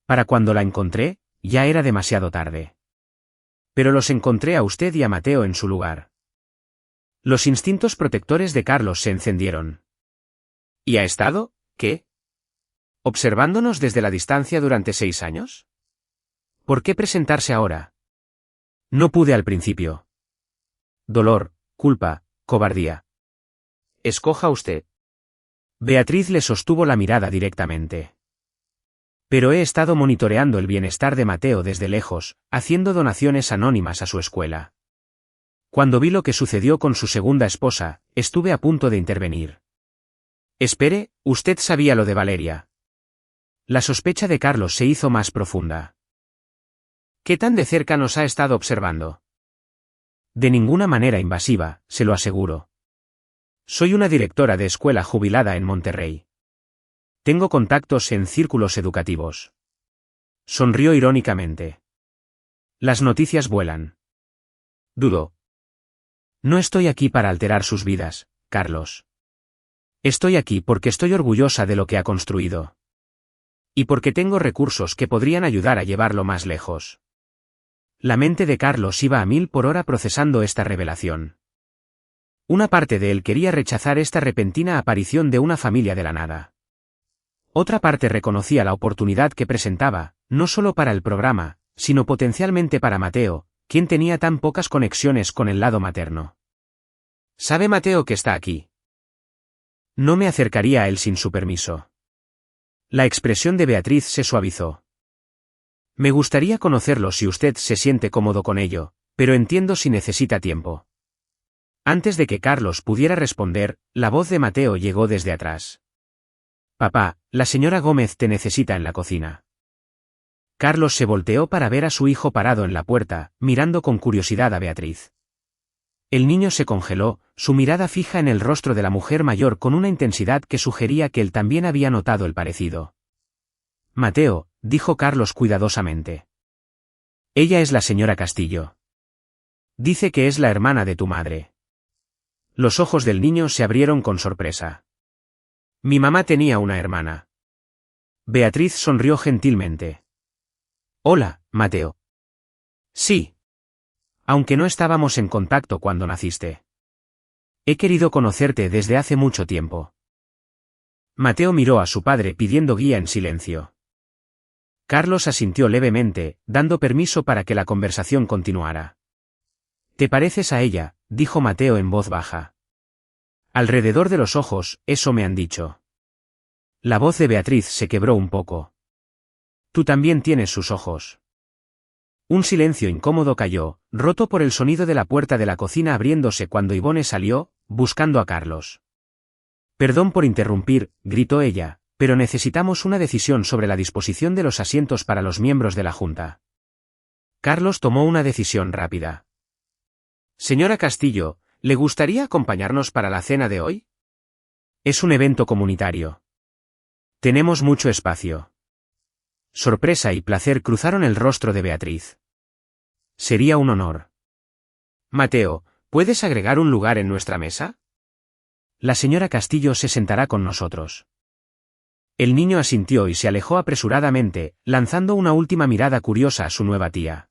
Para cuando la encontré, ya era demasiado tarde. Pero los encontré a usted y a Mateo en su lugar. Los instintos protectores de Carlos se encendieron. ¿Y ha estado, qué? ¿Observándonos desde la distancia durante 6 años? ¿Por qué presentarse ahora? No pude al principio. Dolor, culpa, cobardía. Escoja usted. Beatriz le sostuvo la mirada directamente. Pero he estado monitoreando el bienestar de Mateo desde lejos, haciendo donaciones anónimas a su escuela. Cuando vi lo que sucedió con su segunda esposa, estuve a punto de intervenir. Espere, usted sabía lo de Valeria. La sospecha de Carlos se hizo más profunda. ¿Qué tan de cerca nos ha estado observando? De ninguna manera invasiva, se lo aseguro. Soy una directora de escuela jubilada en Monterrey. Tengo contactos en círculos educativos. Sonrió irónicamente. Las noticias vuelan. Dudo. No estoy aquí para alterar sus vidas, Carlos. Estoy aquí porque estoy orgullosa de lo que ha construido. Y porque tengo recursos que podrían ayudar a llevarlo más lejos. La mente de Carlos iba a 1000 por hora procesando esta revelación. Una parte de él quería rechazar esta repentina aparición de una familia de la nada. Otra parte reconocía la oportunidad que presentaba, no solo para el programa, sino potencialmente para Mateo, quien tenía tan pocas conexiones con el lado materno. ¿Sabe Mateo que está aquí? No me acercaría a él sin su permiso. La expresión de Beatriz se suavizó. Me gustaría conocerlo si usted se siente cómodo con ello, pero entiendo si necesita tiempo. Antes de que Carlos pudiera responder, la voz de Mateo llegó desde atrás. Papá, la señora Gómez te necesita en la cocina. Carlos se volteó para ver a su hijo parado en la puerta, mirando con curiosidad a Beatriz. El niño se congeló, su mirada fija en el rostro de la mujer mayor con una intensidad que sugería que él también había notado el parecido. Mateo, dijo Carlos cuidadosamente. Ella es la señora Castillo. Dice que es la hermana de tu madre. Los ojos del niño se abrieron con sorpresa. Mi mamá tenía una hermana. Beatriz sonrió gentilmente. Hola, Mateo. Sí. Aunque no estábamos en contacto cuando naciste. He querido conocerte desde hace mucho tiempo. Mateo miró a su padre pidiendo guía en silencio. Carlos asintió levemente, dando permiso para que la conversación continuara. ¿Te pareces a ella?, dijo Mateo en voz baja. Alrededor de los ojos, eso me han dicho. La voz de Beatriz se quebró un poco. Tú también tienes sus ojos. Un silencio incómodo cayó, roto por el sonido de la puerta de la cocina abriéndose cuando Ivone salió, buscando a Carlos. Perdón por interrumpir, gritó ella, pero necesitamos una decisión sobre la disposición de los asientos para los miembros de la Junta. Carlos tomó una decisión rápida. Señora Castillo, ¿le gustaría acompañarnos para la cena de hoy? Es un evento comunitario. Tenemos mucho espacio. Sorpresa y placer cruzaron el rostro de Beatriz. Sería un honor. Mateo, ¿puedes agregar un lugar en nuestra mesa? La señora Castillo se sentará con nosotros. El niño asintió y se alejó apresuradamente, lanzando una última mirada curiosa a su nueva tía.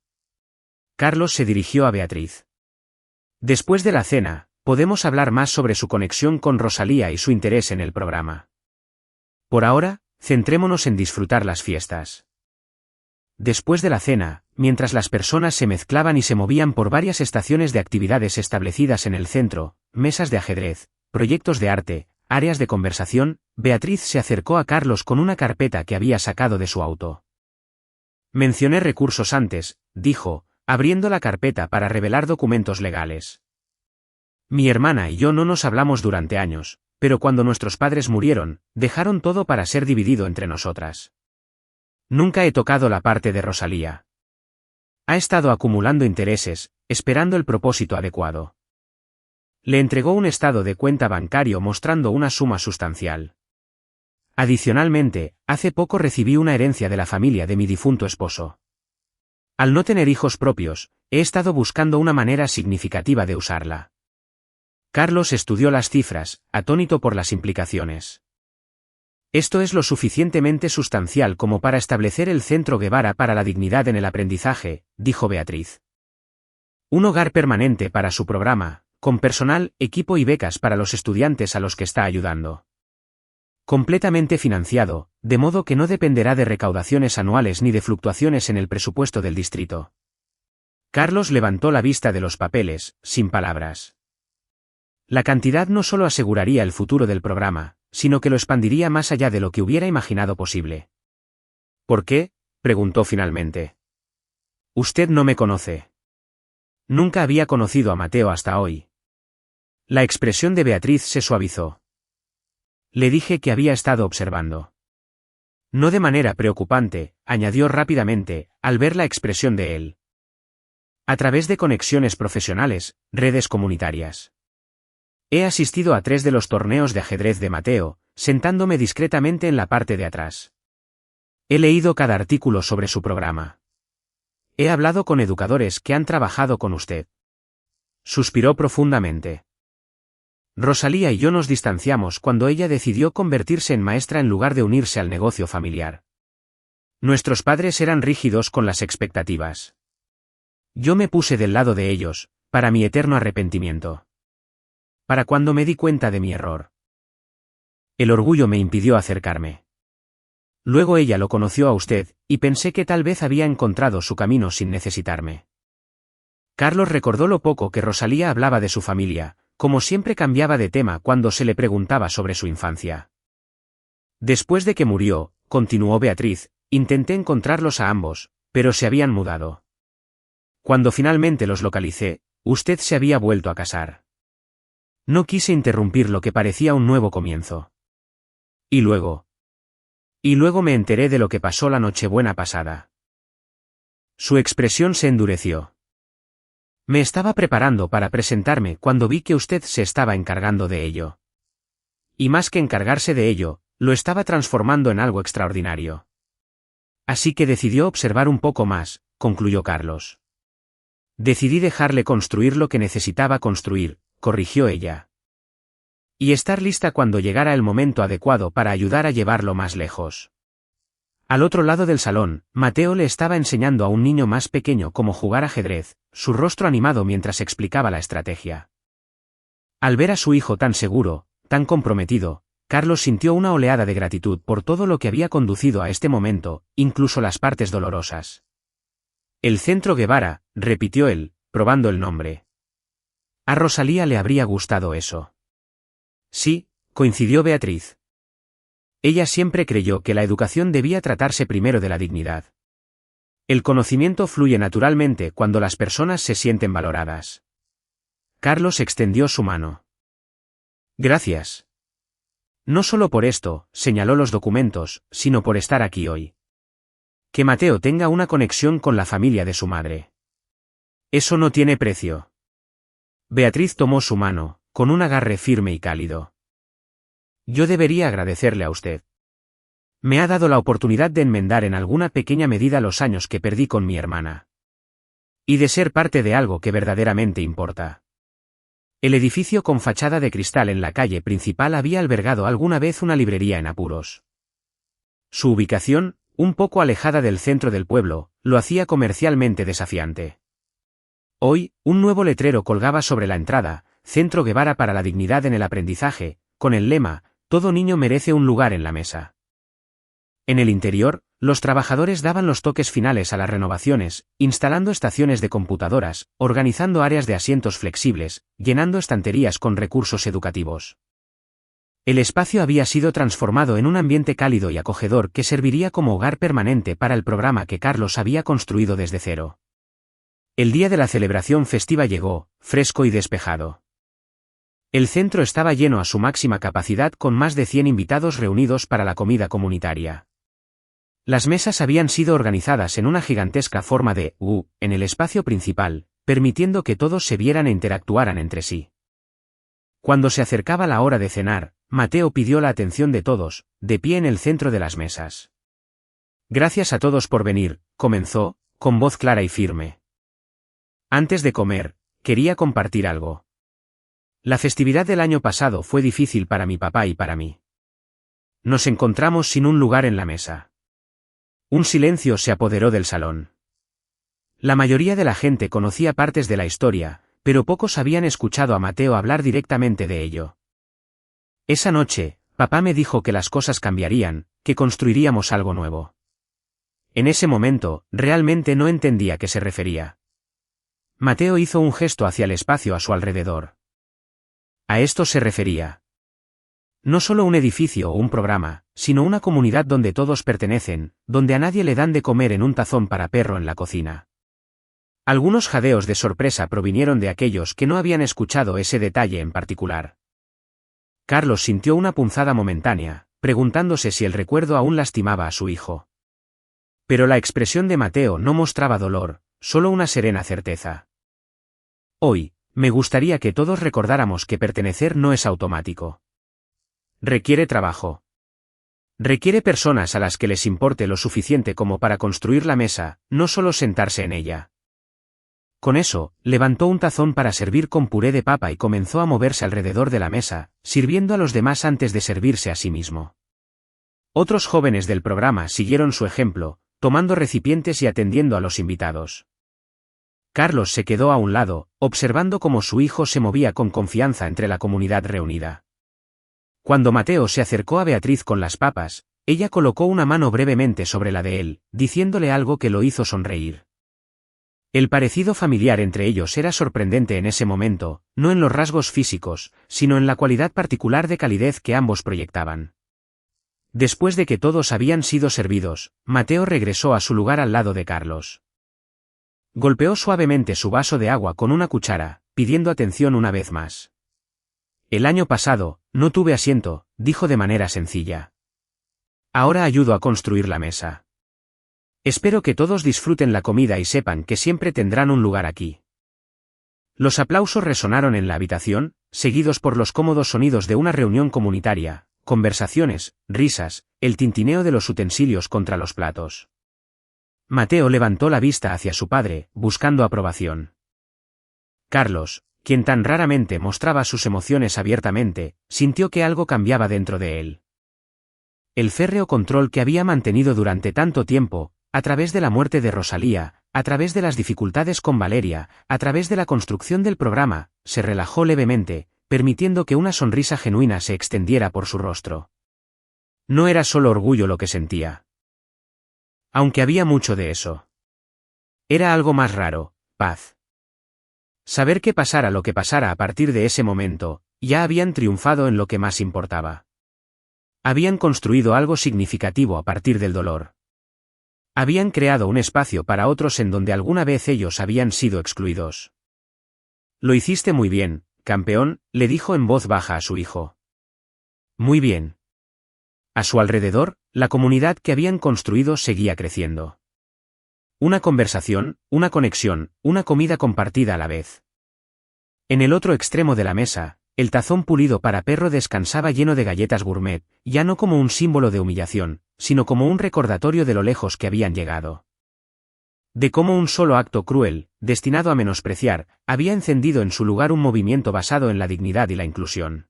Carlos se dirigió a Beatriz. Después de la cena, podemos hablar más sobre su conexión con Rosalía y su interés en el programa. Por ahora, centrémonos en disfrutar las fiestas. Después de la cena, mientras las personas se mezclaban y se movían por varias estaciones de actividades establecidas en el centro, mesas de ajedrez, proyectos de arte, áreas de conversación, Beatriz se acercó a Carlos con una carpeta que había sacado de su auto. Mencioné recursos antes, dijo, abriendo la carpeta para revelar documentos legales. Mi hermana y yo no nos hablamos durante años, pero cuando nuestros padres murieron, dejaron todo para ser dividido entre nosotras. Nunca he tocado la parte de Rosalía. Ha estado acumulando intereses, esperando el propósito adecuado. Le entregó un estado de cuenta bancario mostrando una suma sustancial. Adicionalmente, hace poco recibí una herencia de la familia de mi difunto esposo. Al no tener hijos propios, he estado buscando una manera significativa de usarla. Carlos estudió las cifras, atónito por las implicaciones. Esto es lo suficientemente sustancial como para establecer el Centro Guevara para la Dignidad en el Aprendizaje, dijo Beatriz. Un hogar permanente para su programa, con personal, equipo y becas para los estudiantes a los que está ayudando. Completamente financiado, de modo que no dependerá de recaudaciones anuales ni de fluctuaciones en el presupuesto del distrito. Carlos levantó la vista de los papeles, sin palabras. La cantidad no solo aseguraría el futuro del programa, sino que lo expandiría más allá de lo que hubiera imaginado posible. ¿Por qué?, preguntó finalmente. Usted no me conoce. Nunca había conocido a Mateo hasta hoy. La expresión de Beatriz se suavizó. Le dije que había estado observando. No de manera preocupante, añadió rápidamente, al ver la expresión de él. A través de conexiones profesionales, redes comunitarias. He asistido a 3 de los torneos de ajedrez de Mateo, sentándome discretamente en la parte de atrás. He leído cada artículo sobre su programa. He hablado con educadores que han trabajado con usted. Suspiró profundamente. Rosalía y yo nos distanciamos cuando ella decidió convertirse en maestra en lugar de unirse al negocio familiar. Nuestros padres eran rígidos con las expectativas. Yo me puse del lado de ellos, para mi eterno arrepentimiento. Para cuando me di cuenta de mi error. El orgullo me impidió acercarme. Luego ella lo conoció a usted, y pensé que tal vez había encontrado su camino sin necesitarme. Carlos recordó lo poco que Rosalía hablaba de su familia, como siempre cambiaba de tema cuando se le preguntaba sobre su infancia. Después de que murió, continuó Beatriz, intenté encontrarlos a ambos, pero se habían mudado. Cuando finalmente los localicé, usted se había vuelto a casar. No quise interrumpir lo que parecía un nuevo comienzo. Y luego me enteré de lo que pasó la Nochebuena pasada. Su expresión se endureció. Me estaba preparando para presentarme cuando vi que usted se estaba encargando de ello. Y más que encargarse de ello, lo estaba transformando en algo extraordinario. Así que decidió observar un poco más, concluyó Carlos. Decidí dejarle construir lo que necesitaba construir, corrigió ella. Y estar lista cuando llegara el momento adecuado para ayudar a llevarlo más lejos. Al otro lado del salón, Mateo le estaba enseñando a un niño más pequeño cómo jugar ajedrez, su rostro animado mientras explicaba la estrategia. Al ver a su hijo tan seguro, tan comprometido, Carlos sintió una oleada de gratitud por todo lo que había conducido a este momento, incluso las partes dolorosas. El Centro Guevara, repitió él, probando el nombre. A Rosalía le habría gustado eso. Sí, coincidió Beatriz. Ella siempre creyó que la educación debía tratarse primero de la dignidad. El conocimiento fluye naturalmente cuando las personas se sienten valoradas. Carlos extendió su mano. Gracias. No solo por esto, señaló los documentos, sino por estar aquí hoy. Que Mateo tenga una conexión con la familia de su madre. Eso no tiene precio. Beatriz tomó su mano, con un agarre firme y cálido. Yo debería agradecerle a usted. Me ha dado la oportunidad de enmendar en alguna pequeña medida los años que perdí con mi hermana. Y de ser parte de algo que verdaderamente importa. El edificio con fachada de cristal en la calle principal había albergado alguna vez una librería en apuros. Su ubicación, un poco alejada del centro del pueblo, lo hacía comercialmente desafiante. Hoy, un nuevo letrero colgaba sobre la entrada, Centro Guevara para la Dignidad en el Aprendizaje, con el lema, todo niño merece un lugar en la mesa. En el interior, los trabajadores daban los toques finales a las renovaciones, instalando estaciones de computadoras, organizando áreas de asientos flexibles, llenando estanterías con recursos educativos. El espacio había sido transformado en un ambiente cálido y acogedor que serviría como hogar permanente para el programa que Carlos había construido desde cero. El día de la celebración festiva llegó, fresco y despejado. El centro estaba lleno a su máxima capacidad con más de 100 invitados reunidos para la comida comunitaria. Las mesas habían sido organizadas en una gigantesca forma de U en el espacio principal, permitiendo que todos se vieran e interactuaran entre sí. Cuando se acercaba la hora de cenar, Mateo pidió la atención de todos, de pie en el centro de las mesas. Gracias a todos por venir, comenzó, con voz clara y firme. Antes de comer, quería compartir algo. La festividad del año pasado fue difícil para mi papá y para mí. Nos encontramos sin un lugar en la mesa. Un silencio se apoderó del salón. La mayoría de la gente conocía partes de la historia, pero pocos habían escuchado a Mateo hablar directamente de ello. Esa noche, papá me dijo que las cosas cambiarían, que construiríamos algo nuevo. En ese momento, realmente no entendía a qué se refería. Mateo hizo un gesto hacia el espacio a su alrededor. A esto se refería. No solo un edificio o un programa, sino una comunidad donde todos pertenecen, donde a nadie le dan de comer en un tazón para perro en la cocina. Algunos jadeos de sorpresa provinieron de aquellos que no habían escuchado ese detalle en particular. Carlos sintió una punzada momentánea, preguntándose si el recuerdo aún lastimaba a su hijo. Pero la expresión de Mateo no mostraba dolor, solo una serena certeza. Hoy, me gustaría que todos recordáramos que pertenecer no es automático. Requiere trabajo. Requiere personas a las que les importe lo suficiente como para construir la mesa, no solo sentarse en ella. Con eso, levantó un tazón para servir con puré de papa y comenzó a moverse alrededor de la mesa, sirviendo a los demás antes de servirse a sí mismo. Otros jóvenes del programa siguieron su ejemplo, tomando recipientes y atendiendo a los invitados. Carlos se quedó a un lado, observando cómo su hijo se movía con confianza entre la comunidad reunida. Cuando Mateo se acercó a Beatriz con las papas, ella colocó una mano brevemente sobre la de él, diciéndole algo que lo hizo sonreír. El parecido familiar entre ellos era sorprendente en ese momento, no en los rasgos físicos, sino en la cualidad particular de calidez que ambos proyectaban. Después de que todos habían sido servidos, Mateo regresó a su lugar al lado de Carlos. Golpeó suavemente su vaso de agua con una cuchara, pidiendo atención una vez más. El año pasado, no tuve asiento, dijo de manera sencilla. Ahora ayudo a construir la mesa. Espero que todos disfruten la comida y sepan que siempre tendrán un lugar aquí. Los aplausos resonaron en la habitación, seguidos por los cómodos sonidos de una reunión comunitaria, conversaciones, risas, el tintineo de los utensilios contra los platos. Mateo levantó la vista hacia su padre, buscando aprobación. Carlos, quien tan raramente mostraba sus emociones abiertamente, sintió que algo cambiaba dentro de él. El férreo control que había mantenido durante tanto tiempo, a través de la muerte de Rosalía, a través de las dificultades con Valeria, a través de la construcción del programa, se relajó levemente, permitiendo que una sonrisa genuina se extendiera por su rostro. No era solo orgullo lo que sentía. Aunque había mucho de eso. Era algo más raro, paz. Saber que pasara lo que pasara a partir de ese momento, ya habían triunfado en lo que más importaba. Habían construido algo significativo a partir del dolor. Habían creado un espacio para otros en donde alguna vez ellos habían sido excluidos. Lo hiciste muy bien, campeón, le dijo en voz baja a su hijo. Muy bien. A su alrededor, la comunidad que habían construido seguía creciendo. Una conversación, una conexión, una comida compartida a la vez. En el otro extremo de la mesa, el tazón pulido para perro descansaba lleno de galletas gourmet, ya no como un símbolo de humillación, sino como un recordatorio de lo lejos que habían llegado. De cómo un solo acto cruel, destinado a menospreciar, había encendido en su lugar un movimiento basado en la dignidad y la inclusión.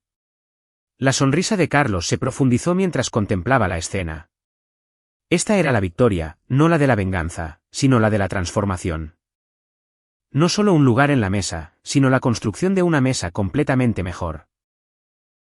La sonrisa de Carlos se profundizó mientras contemplaba la escena. Esta era la victoria, no la de la venganza, sino la de la transformación. No solo un lugar en la mesa, sino la construcción de una mesa completamente mejor.